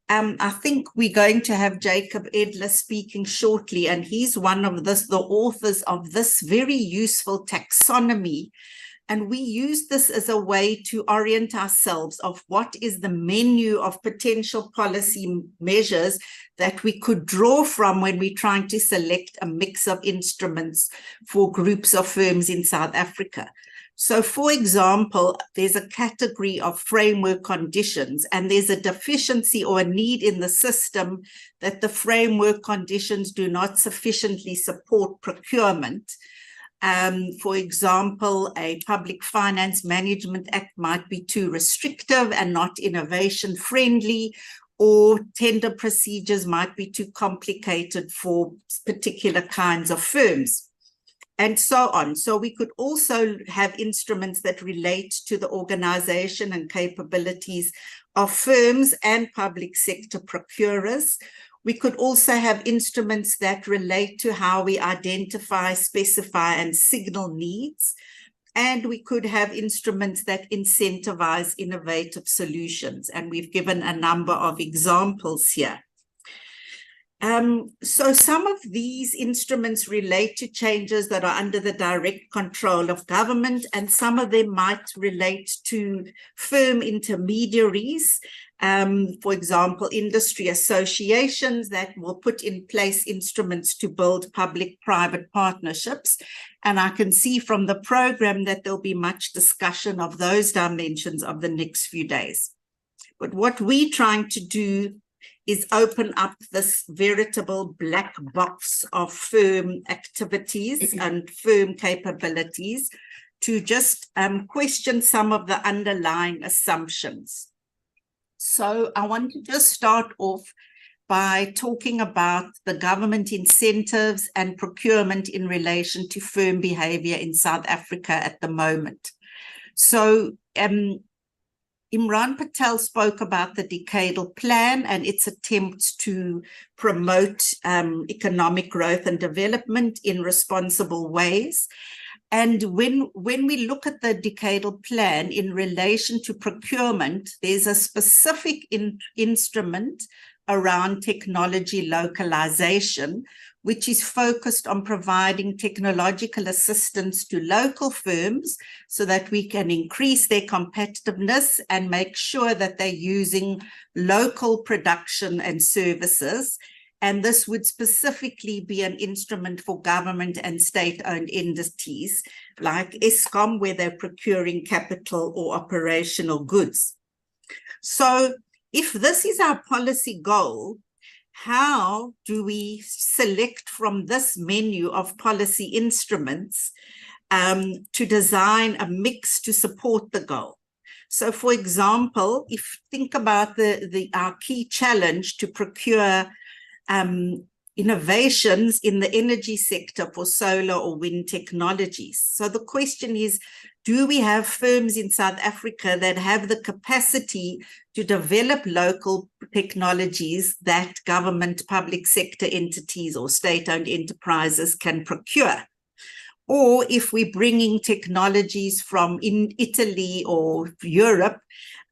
I think we're going to have Jacob Edler speaking shortly, and he's one of the authors of this very useful taxonomy. And we use this as a way to orient ourselves of what is the menu of potential policy measures that we could draw from when we're trying to select a mix of instruments for groups of firms in South Africa. So, for example, there's a category of framework conditions, and there's a deficiency or a need in the system that the framework conditions do not sufficiently support procurement. For example, a Public Finance Management Act might be too restrictive and not innovation friendly, or tender procedures might be too complicated for particular kinds of firms, and so on. So we could also have instruments that relate to the organization and capabilities of firms and public sector procurers. We could also have instruments that relate to how we identify, specify, and signal needs. And we could have instruments that incentivize innovative solutions. And we've given a number of examples here. So some of these instruments relate to changes that are under the direct control of government, and some of them might relate to firm intermediaries. For example, industry associations that will put in place instruments to build public-private partnerships. And I can see from the program that there'll be much discussion of those dimensions of the next few days. But what we're trying to do is open up this veritable black box of firm activities and firm capabilities to just question some of the underlying assumptions. So I want to just start off by talking about the government incentives and procurement in relation to firm behavior in South Africa at the moment. So Imran Patel spoke about the decadal plan and its attempts to promote economic growth and development in responsible ways. And when we look at the decadal plan in relation to procurement, there's a specific instrument around technology localization, which is focused on providing technological assistance to local firms so that we can increase their competitiveness and make sure that they're using local production and services. And this would specifically be an instrument for government and state-owned entities like Eskom, where they're procuring capital or operational goods. So if this is our policy goal, how do we select from this menu of policy instruments to design a mix to support the goal? So, for example, if think about our key challenge to procure innovations in the energy sector for solar or wind technologies. So the question is, do we have firms in South Africa that have the capacity to develop local technologies that government, public sector entities or state-owned enterprises can procure? Or if we're bringing technologies from in Italy or Europe,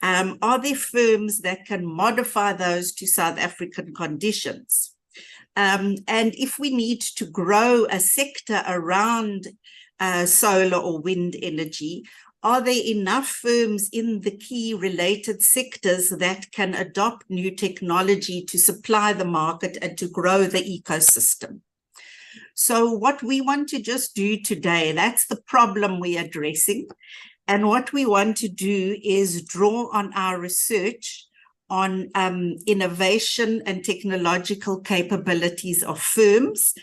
are there firms that can modify those to South African conditions? And if we need to grow a sector around solar or wind energy, are there enough firms in the key related sectors that can adopt new technology to supply the market and to grow the ecosystem? So what we want to just do today, that's the problem we're addressing. And what we want to do is draw on our research on innovation and technological capabilities of firms.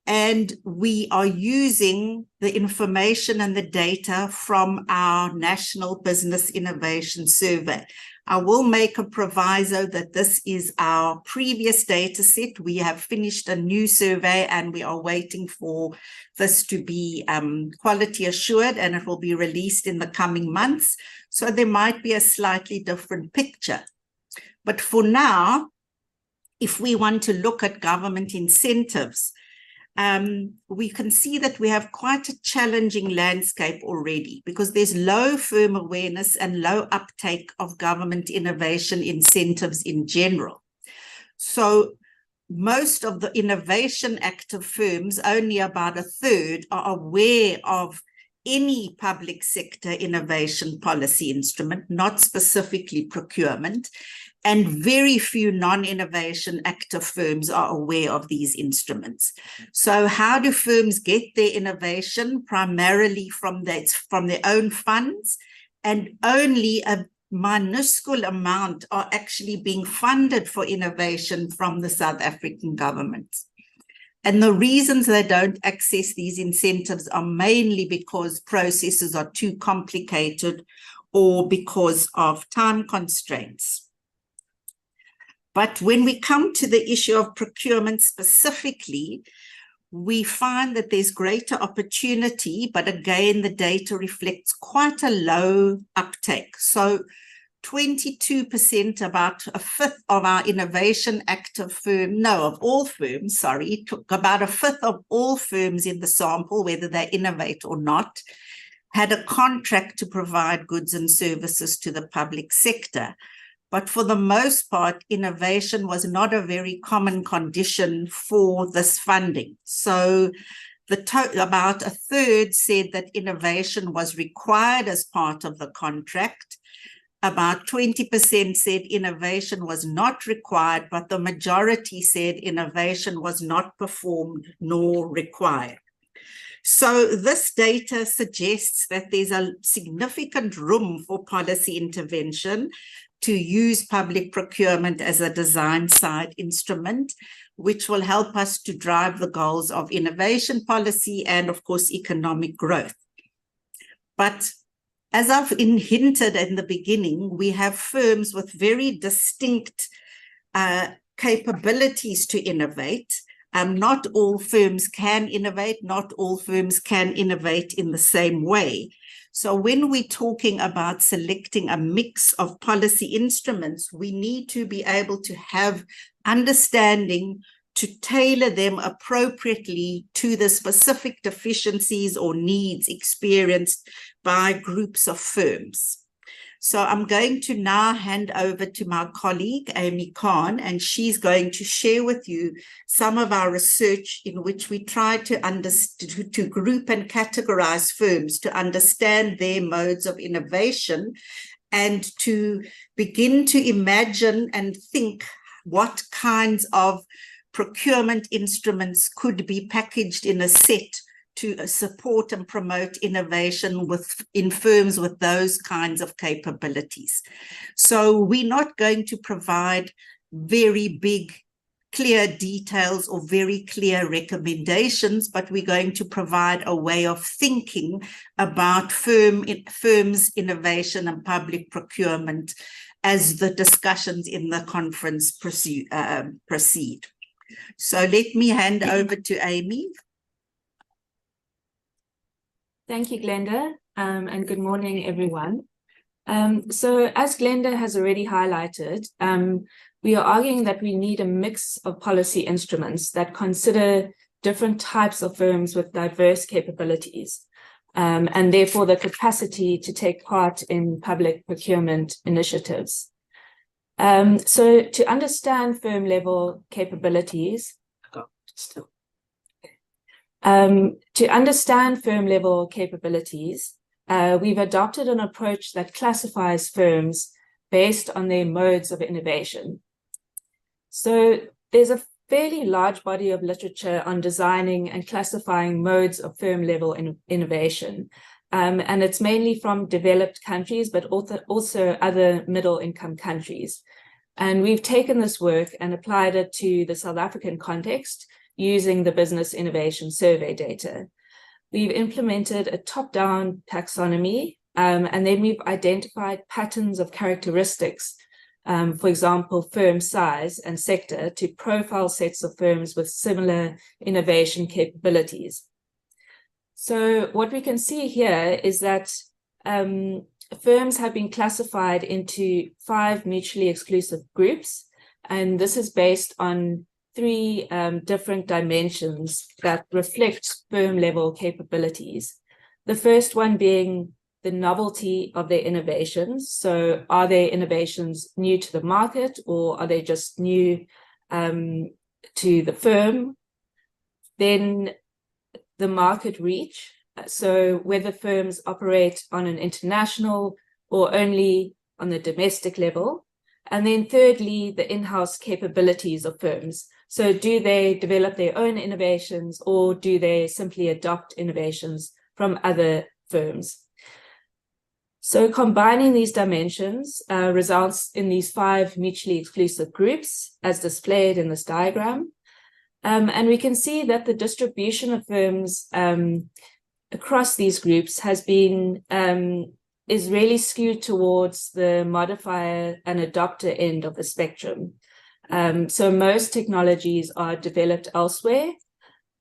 And we are using the information and the data from our National Business Innovation Survey. I will make a proviso that this is our previous data set. We have finished a new survey and we are waiting for this to be quality assured, and it will be released in the coming months. So there might be a slightly different picture. But for now, if we want to look at government incentives, we can see that we have quite a challenging landscape already because there's low firm awareness and low uptake of government innovation incentives in general. So most of the innovation active firms, only about a third, are aware of any public sector innovation policy instrument, not specifically procurement. And very few non-innovation active firms are aware of these instruments. So how do firms get their innovation? Primarily from their own funds, and only a minuscule amount are actually being funded for innovation from the South African government. And the reasons they don't access these incentives are mainly because processes are too complicated or because of time constraints. But when we come to the issue of procurement specifically, we find that there's greater opportunity, but again, the data reflects quite a low uptake. So 22%, about a fifth of our innovation active of all firms, about a fifth of all firms in the sample, whether they innovate or not, had a contract to provide goods and services to the public sector. But for the most part, innovation was not a very common condition for this funding. So about a third said that innovation was required as part of the contract. About 20% said innovation was not required, but the majority said innovation was not performed nor required. So this data suggests that there's a significant room for policy intervention to use public procurement as a design side instrument, which will help us to drive the goals of innovation policy and, of course, economic growth. But as I've hinted in the beginning, we have firms with very distinct capabilities to innovate. Not all firms can innovate, not all firms can innovate in the same way. So when we're talking about selecting a mix of policy instruments, we need to be able to have understanding to tailor them appropriately to the specific deficiencies or needs experienced by groups of firms. So I'm going to now hand over to my colleague, Amy Khan, and she's going to share with you some of our research in which we try to group and categorize firms to understand their modes of innovation and to begin to imagine and think what kinds of procurement instruments could be packaged in a set to support and promote innovation in firms with those kinds of capabilities. So we're not going to provide very big, clear details or very clear recommendations, but we're going to provide a way of thinking about firms' innovation and public procurement as the discussions in the conference proceed. So let me hand over to Amy. Thank you, Glenda, and good morning, everyone. So as Glenda has already highlighted, we are arguing that we need a mix of policy instruments that consider different types of firms with diverse capabilities, and therefore the capacity to take part in public procurement initiatives. So to understand firm-level capabilities, we've adopted an approach that classifies firms based on their modes of innovation. So there's a fairly large body of literature on designing and classifying modes of firm-level innovation. and it's mainly from developed countries, but also other middle-income countries. And we've taken this work and applied it to the South African context using the Business Innovation Survey data. We've implemented a top-down taxonomy, and then we've identified patterns of characteristics, for example, firm size and sector, to profile sets of firms with similar innovation capabilities. So what we can see here is that firms have been classified into 5 mutually exclusive groups, and this is based on 3 different dimensions that reflect firm-level capabilities. The first one being the novelty of their innovations. So are their innovations new to the market, or are they just new to the firm? Then the market reach. So whether firms operate on an international or only on the domestic level. And then thirdly, the in-house capabilities of firms. So do they develop their own innovations, or do they simply adopt innovations from other firms? So combining these dimensions results in these 5 mutually exclusive groups as displayed in this diagram. And we can see that the distribution of firms across these groups has been is really skewed towards the modifier and adopter end of the spectrum. So most technologies are developed elsewhere,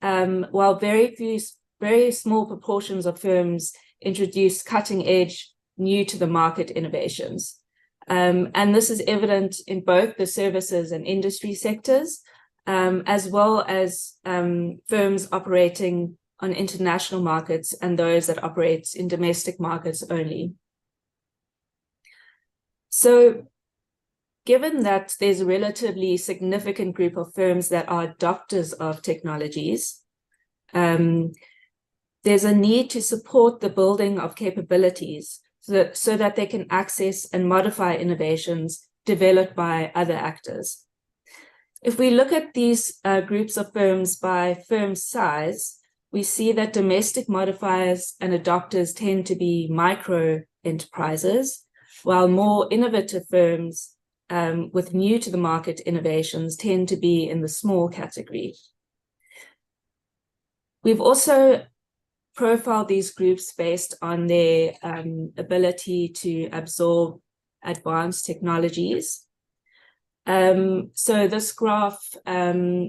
while very small proportions of firms introduce cutting edge, new to the market innovations. And this is evident in both the services and industry sectors, as well as firms operating on international markets and those that operate in domestic markets only. So given that there's a relatively significant group of firms that are adopters of technologies, there's a need to support the building of capabilities so that they can access and modify innovations developed by other actors. If we look at these groups of firms by firm size, we see that domestic modifiers and adopters tend to be micro enterprises, while more innovative firms with new to the market innovations tend to be in the small category. We've also profiled these groups based on their ability to absorb advanced technologies. So this graph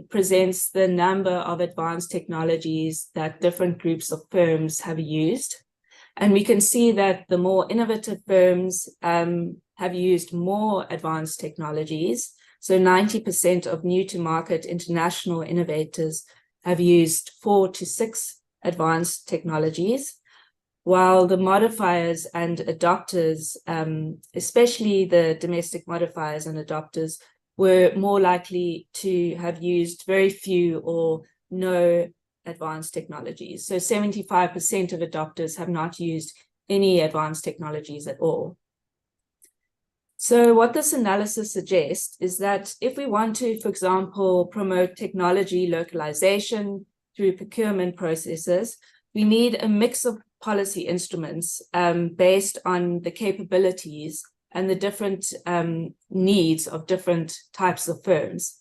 presents the number of advanced technologies that different groups of firms have used. And we can see that the more innovative firms have used more advanced technologies. So 90% of new to market international innovators have used 4 to 6 advanced technologies, while the modifiers and adopters, especially the domestic modifiers and adopters, were more likely to have used very few or no advanced technologies. So 75% of adopters have not used any advanced technologies at all. So what this analysis suggests is that if we want to, for example, promote technology localization through procurement processes, we need a mix of policy instruments based on the capabilities and the different needs of different types of firms.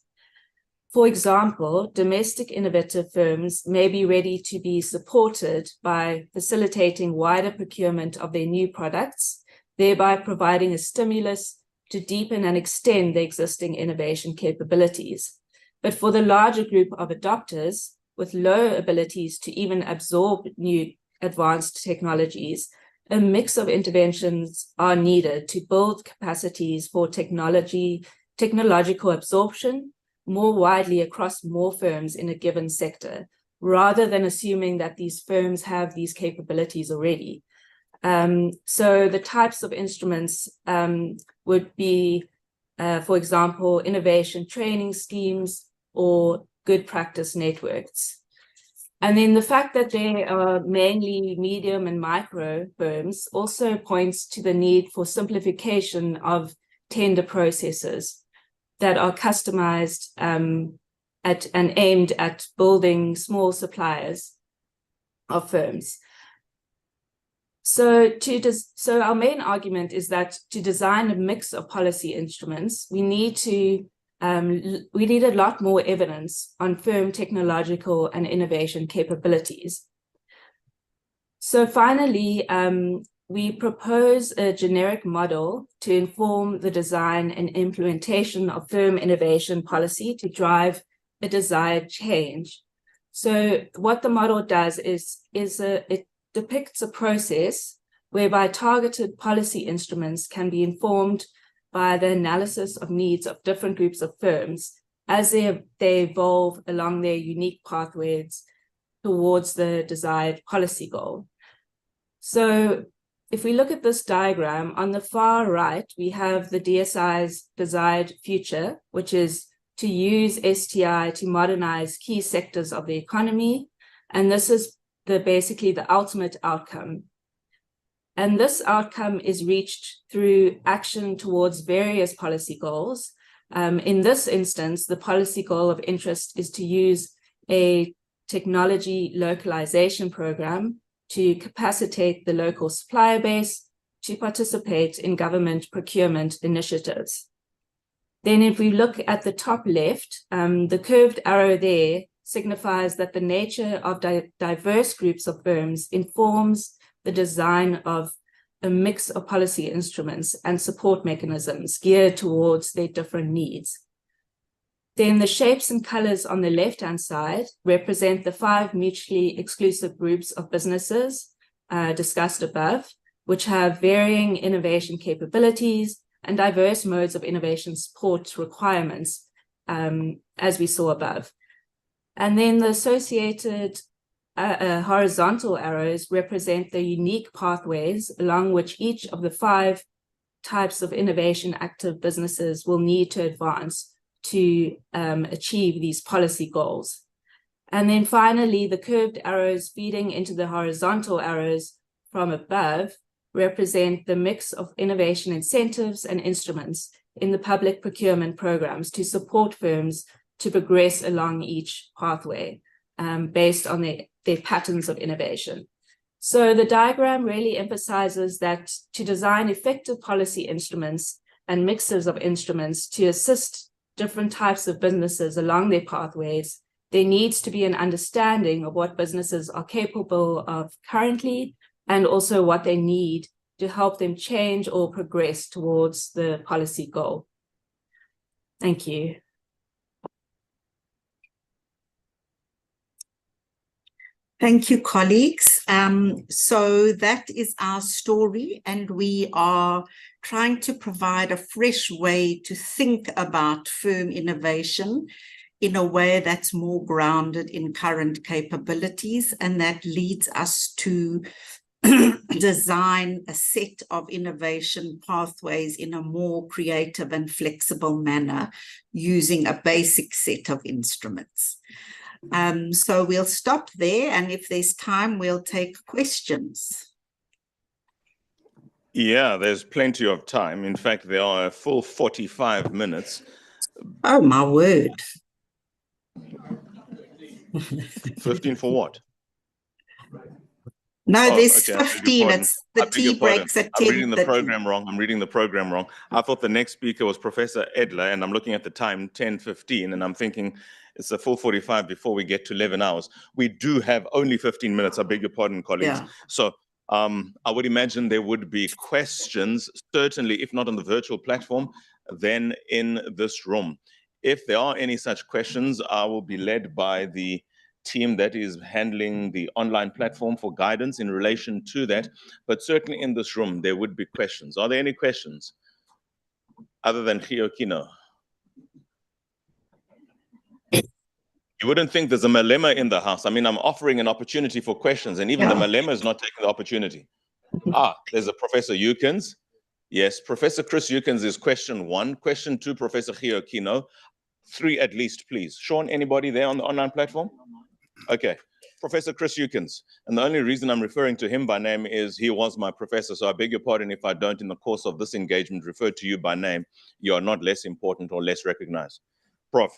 For example, domestic innovative firms may be ready to be supported by facilitating wider procurement of their new products, thereby providing a stimulus to deepen and extend the existing innovation capabilities. But for the larger group of adopters with low abilities to even absorb new advanced technologies, a mix of interventions are needed to build capacities for technological absorption more widely across more firms in a given sector, rather than assuming that these firms have these capabilities already. So the types of instruments would be, for example, innovation training schemes or good practice networks. And then the fact that they are mainly medium and micro firms also points to the need for simplification of tender processes that are customized and aimed at building small suppliers of firms. So our main argument is that to design a mix of policy instruments, we need a lot more evidence on firm technological and innovation capabilities. So finally, we propose a generic model to inform the design and implementation of firm innovation policy to drive a desired change. So what the model does is it depicts a process whereby targeted policy instruments can be informed by the analysis of needs of different groups of firms as they evolve along their unique pathways towards the desired policy goal. So if we look at this diagram, on the far right, we have the DSI's desired future, which is to use STI to modernize key sectors of the economy. And this is basically the ultimate outcome. And this outcome is reached through action towards various policy goals. In this instance, the policy goal of interest is to use a technology localization program to capacitate the local supplier base to participate in government procurement initiatives. Then if we look at the top left, the curved arrow there signifies that the nature of diverse groups of firms informs the design of a mix of policy instruments and support mechanisms geared towards their different needs. Then the shapes and colors on the left-hand side represent the 5 mutually exclusive groups of businesses discussed above, which have varying innovation capabilities and diverse modes of innovation support requirements, as we saw above. And then the associated horizontal arrows represent the unique pathways along which each of the 5 types of innovation active businesses will need to advance to achieve these policy goals. And then finally, the curved arrows feeding into the horizontal arrows from above represent the mix of innovation incentives and instruments in the public procurement programs to support firms to progress along each pathway based on their patterns of innovation. So the diagram really emphasizes that to design effective policy instruments and mixes of instruments to assist different types of businesses along their pathways, there needs to be an understanding of what businesses are capable of currently and also what they need to help them change or progress towards the policy goal. Thank you. Thank you, colleagues. So that is our story, and we are trying to provide a fresh way to think about firm innovation in a way that's more grounded in current capabilities, and that leads us to design a set of innovation pathways in a more creative and flexible manner using a basic set of instruments. So we'll stop there, and if there's time, we'll take questions. Yeah, there's plenty of time. In fact, there are a full 45 minutes. Oh, my word. 15 for what? No, there's okay, 15. It's the tea breaks at 10. I'm reading the program wrong. I'm reading the program wrong. I thought the next speaker was Professor Edler, and I'm looking at the time, 10:15, and I'm thinking it's a full 45 before we get to 11 hours. We do have only 15 minutes. I beg your pardon, colleagues. Yeah. So I would imagine there would be questions, certainly, if not on the virtual platform, then in this room. If there are any such questions, I will be led by the team that is handling the online platform for guidance in relation to that. But certainly in this room, there would be questions. Are there any questions other than Giokino? You wouldn't think there's a Malema in the house. I mean, I'm offering an opportunity for questions, and even the Malema is not taking the opportunity. There's a Professor Eukens. Yes, Professor Chris Eukens is question 1. Question 2, Professor Giokino. 3 at least, please. Sean, anybody there on the online platform? Okay, Professor Chris Eukens. And the only reason I'm referring to him by name is he was my professor, so I beg your pardon if I don't, in the course of this engagement, refer to you by name. You are not less important or less recognized. Prof.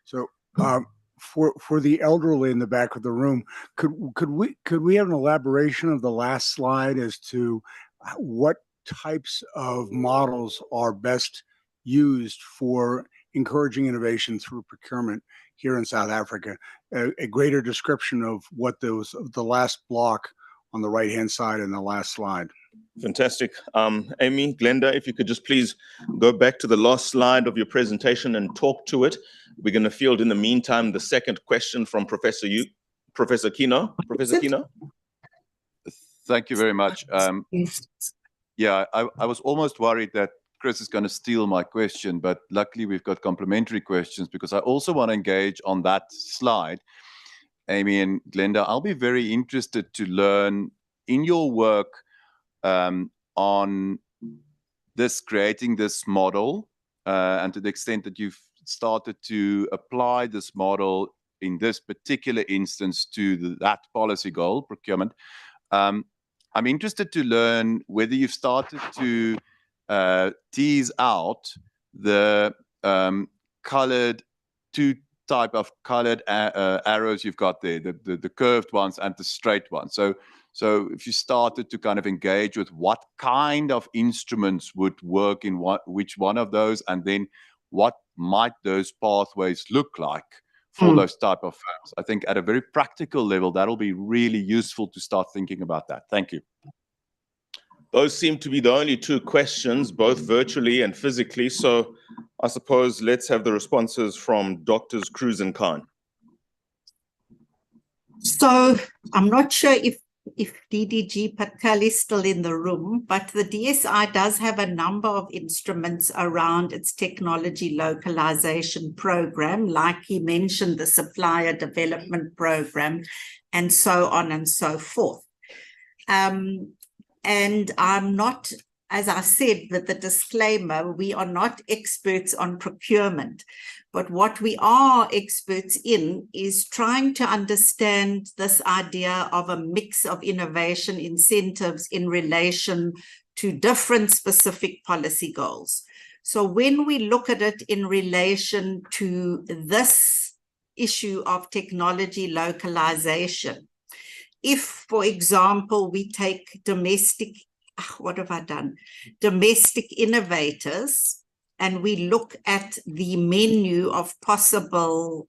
So for the elderly in the back of the room, could we have an elaboration of the last slide as to what types of models are best used for encouraging innovation through procurement here in South Africa? A greater description of what the last block on the right-hand side in the last slide. Fantastic. Amy, Glenda, if you could just please go back to the last slide of your presentation and talk to it. We're going to field in the meantime the second question from Professor Kino. Professor Kino? Thank you very much. Yeah, I was almost worried that Chris is going to steal my question, but luckily we've got complementary questions because I also want to engage on that slide. Amy and Glenda, I'll be very interested to learn in your work on this, creating this model, and to the extent that you've started to apply this model in this particular instance to that policy goal, procurement. I'm interested to learn whether you've started to tease out the two type of colored arrows you've got there, the curved ones and the straight ones. So if you started to kind of engage with what kind of instruments would work in which one of those, and then what might those pathways look like for those type of firms. I think at a very practical level, that'll be really useful to start thinking about that. Thank you. Those seem to be the only two questions, both virtually and physically. So I suppose let's have the responses from Drs. Cruz and Khan. So I'm not sure if DDG Patel is still in the room, but the DSI does have a number of instruments around its technology localization program, like he mentioned, the supplier development program, and so on and so forth. And I'm not, as I said, with the disclaimer, we are not experts on procurement, but what we are experts in is trying to understand this idea of a mix of innovation incentives in relation to different specific policy goals. So when we look at it in relation to this issue of technology localization, if, for example, we take domestic innovators, and we look at the menu of possible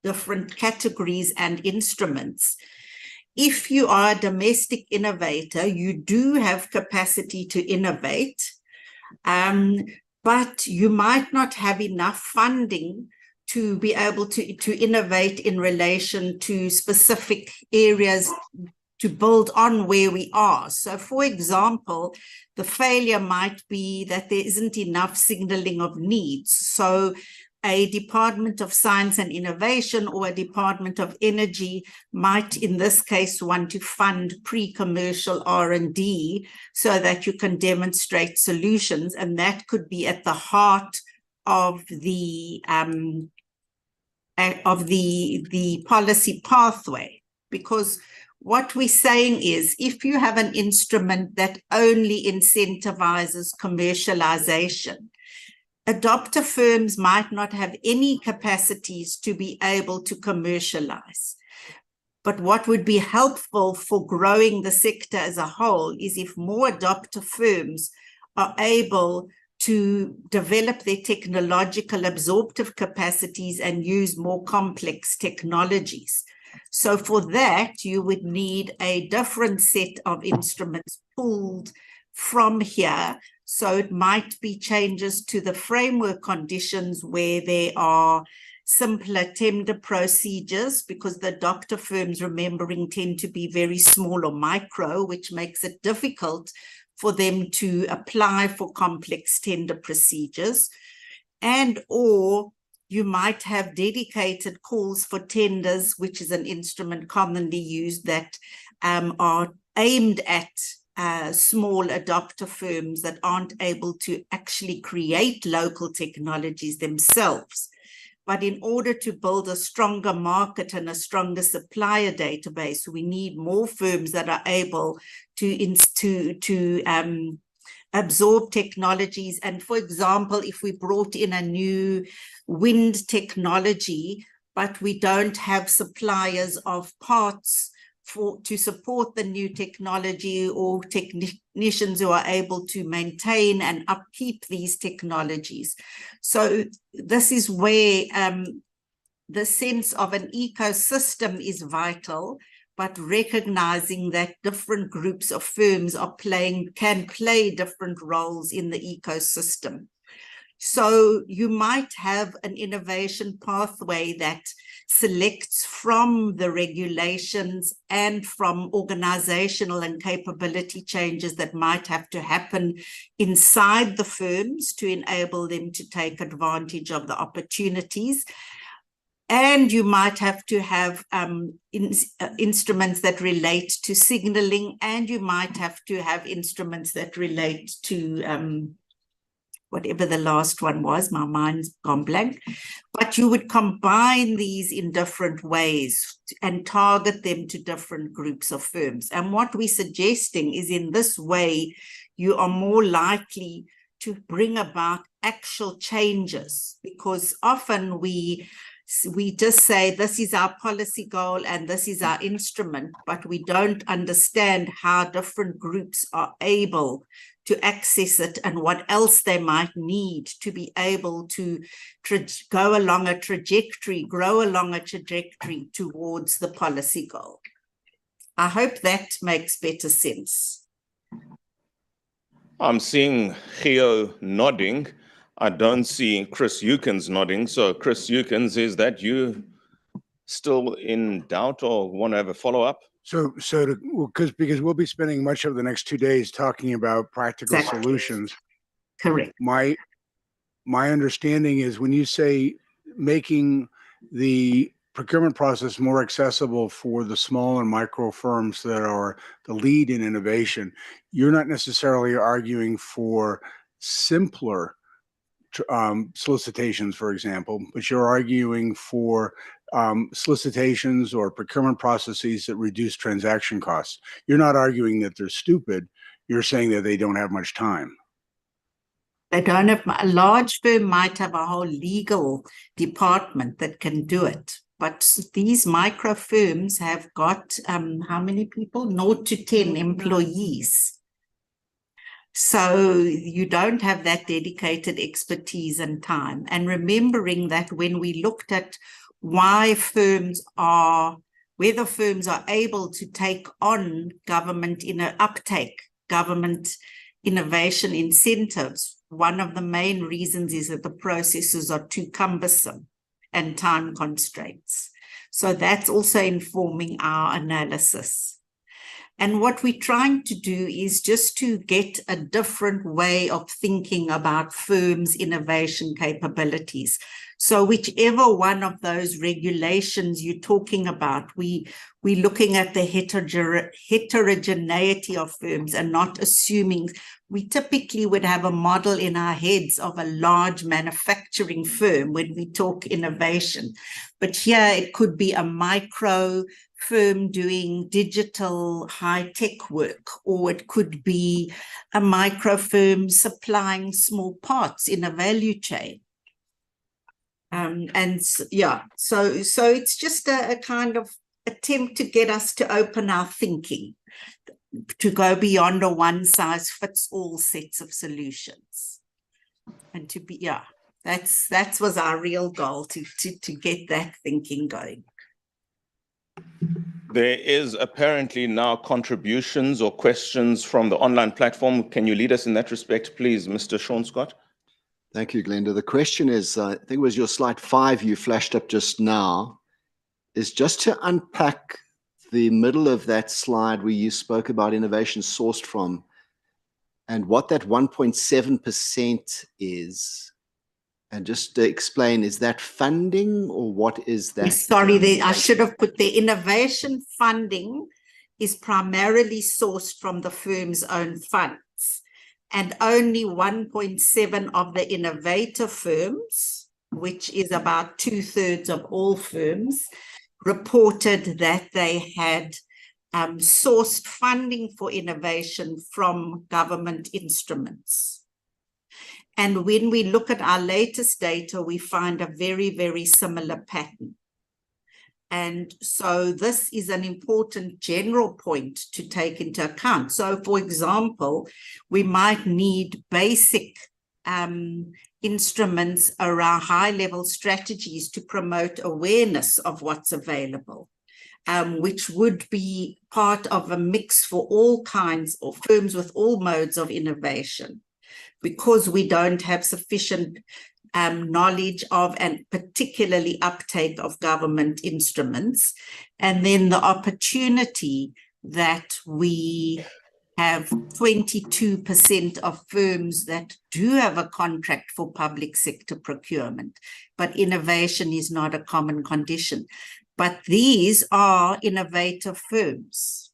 different categories and instruments, if you are a domestic innovator, you do have capacity to innovate, but you might not have enough funding to be able to innovate in relation to specific areas to build on where we are. So, for example, the failure might be that there isn't enough signaling of needs. So a Department of Science and Innovation or a Department of Energy might, in this case, want to fund pre-commercial R&D so that you can demonstrate solutions, and that could be at the heart of the policy pathway. Because what we're saying is, if you have an instrument that only incentivizes commercialization, adopter firms might not have any capacities to be able to commercialize. But what would be helpful for growing the sector as a whole is if more adopter firms are able to develop their technological absorptive capacities and use more complex technologies. So for that, you would need a different set of instruments pulled from here. So it might be changes to the framework conditions where there are simpler tender procedures, because the adopter firms, remembering, tend to be very small or micro, which makes it difficult for them to apply for complex tender procedures. And or you might have dedicated calls for tenders, which is an instrument commonly used that are aimed at small adopter firms that aren't able to actually create local technologies themselves. But in order to build a stronger market and a stronger supplier database, we need more firms that are able to absorb technologies. And for example, if we brought in a new wind technology, but we don't have suppliers of parts to support the new technology or technicians who are able to maintain and upkeep these technologies. So this is where the sense of an ecosystem is vital, but recognizing that different groups of firms can play different roles in the ecosystem. So you might have an innovation pathway that selects from the regulations and from organizational and capability changes that might have to happen inside the firms to enable them to take advantage of the opportunities. And you might have to have instruments that relate to signaling, and you might have to have instruments that relate to whatever the last one was, my mind's gone blank. But you would combine these in different ways and target them to different groups of firms. And what we're suggesting is in this way, you are more likely to bring about actual changes, because often we just say this is our policy goal and this is our instrument, but we don't understand how different groups are able to access it and what else they might need to be able to grow along a trajectory towards the policy goal. I hope that makes better sense. I'm seeing Gio nodding. I don't see Chris Eukins nodding. So Chris Eukins, is that you still in doubt or want to have a follow-up? Because we'll be spending much of the next 2 days talking about practical solutions. Correct. My understanding is when you say making the procurement process more accessible for the small and micro firms that are the lead in innovation, you're not necessarily arguing for simpler solicitations, for example, but you're arguing for solicitations or procurement processes that reduce transaction costs. You're not arguing that they're stupid. You're saying that they don't have much time. They don't have, a large firm might have a whole legal department that can do it. But these micro firms have got how many people? 0 to 10 employees. So you don't have that dedicated expertise and time. And remembering that when we looked at whether firms are able to take on government innovation incentives, one of the main reasons is that the processes are too cumbersome and time constraints. So that's also informing our analysis. And what we're trying to do is just to get a different way of thinking about firms' innovation capabilities. So whichever one of those regulations you're talking about, we're looking at the heterogeneity of firms and not assuming. We typically would have a model in our heads of a large manufacturing firm when we talk innovation. But here it could be a micro firm doing digital high-tech work, or it could be a micro firm supplying small parts in a value chain. So it's just a kind of attempt to get us to open our thinking, to go beyond a one-size-fits-all sets of solutions, and to be, that was our real goal, to get that thinking going. There is apparently now contributions or questions from the online platform. Can you lead us in that respect, please, Mr. Sean Scott? Thank you, Glenda. The question is, I think it was your slide 5 you flashed up just now, is just to unpack the middle of that slide where you spoke about innovation sourced from and what that 1.7% is. And just to explain, is that funding or what is that? Sorry, I should have put the innovation funding is primarily sourced from the firm's own funds. And only 1.7 of the innovator firms, which is about 2/3 of all firms, reported that they had sourced funding for innovation from government instruments. And when we look at our latest data, we find a very, very similar pattern. And so this is an important general point to take into account. So, for example, we might need basic instruments around high-level strategies to promote awareness of what's available, which would be part of a mix for all kinds of firms with all modes of innovation, because we don't have sufficient knowledge of and particularly uptake of government instruments. And then the opportunity that we have 22% of firms that do have a contract for public sector procurement, but innovation is not a common condition. But these are innovative firms,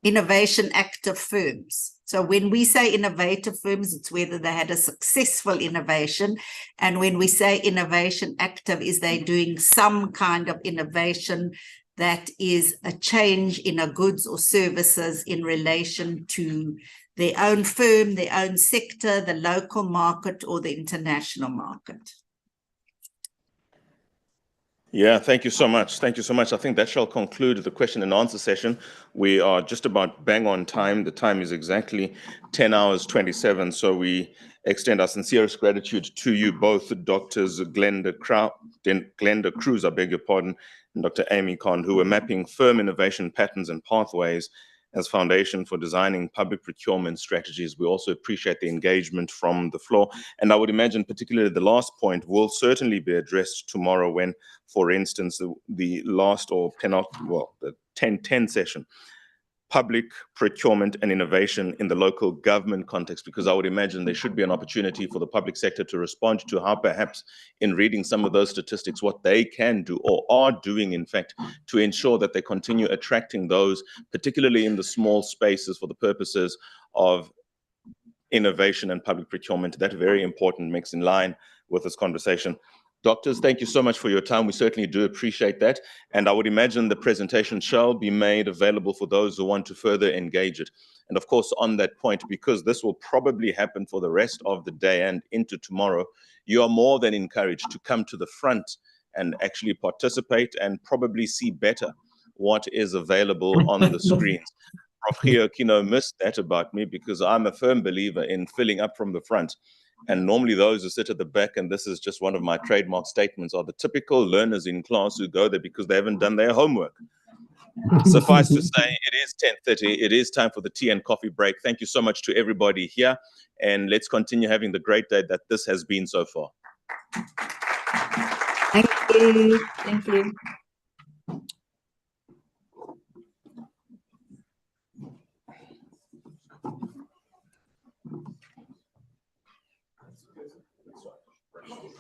innovation active firms. So when we say innovative firms, it's whether they had a successful innovation. And when we say innovation active, is they doing some kind of innovation that is a change in a goods or services in relation to their own firm, their own sector, the local market, or the international market. Yeah, thank you so much. Thank you so much. I think that shall conclude the question and answer session. We are just about bang on time. The time is exactly 10 hours 27. So we extend our sincerest gratitude to you both, Doctors Glenda Cruz, I beg your pardon, and Dr. Amy Kahn, who are mapping firm innovation patterns and pathways as foundation for designing public procurement strategies. We also appreciate the engagement from the floor. And I would imagine particularly the last point will certainly be addressed tomorrow when, for instance, the last or penultimate, well, the 10-10 session, public procurement and innovation in the local government context, because I would imagine there should be an opportunity for the public sector to respond to how perhaps in reading some of those statistics, what they can do or are doing, in fact, to ensure that they continue attracting those, particularly in the small spaces for the purposes of innovation and public procurement. That very important mix in line with this conversation. Doctors, thank you so much for your time. We certainly do appreciate that. And I would imagine the presentation shall be made available for those who want to further engage it. And of course, on that point, because this will probably happen for the rest of the day and into tomorrow, you are more than encouraged to come to the front and actually participate and probably see better what is available on the screens. Prof. Giokino missed that about me because I'm a firm believer in filling up from the front. And normally those who sit at the back, and this is just one of my trademark statements, are the typical learners in class who go there because they haven't done their homework. Suffice to say, it is 10:30. It is time for the tea and coffee break. Thank you so much to everybody here. And let's continue having the great day that this has been so far. Thank you. Thank you. Sorry.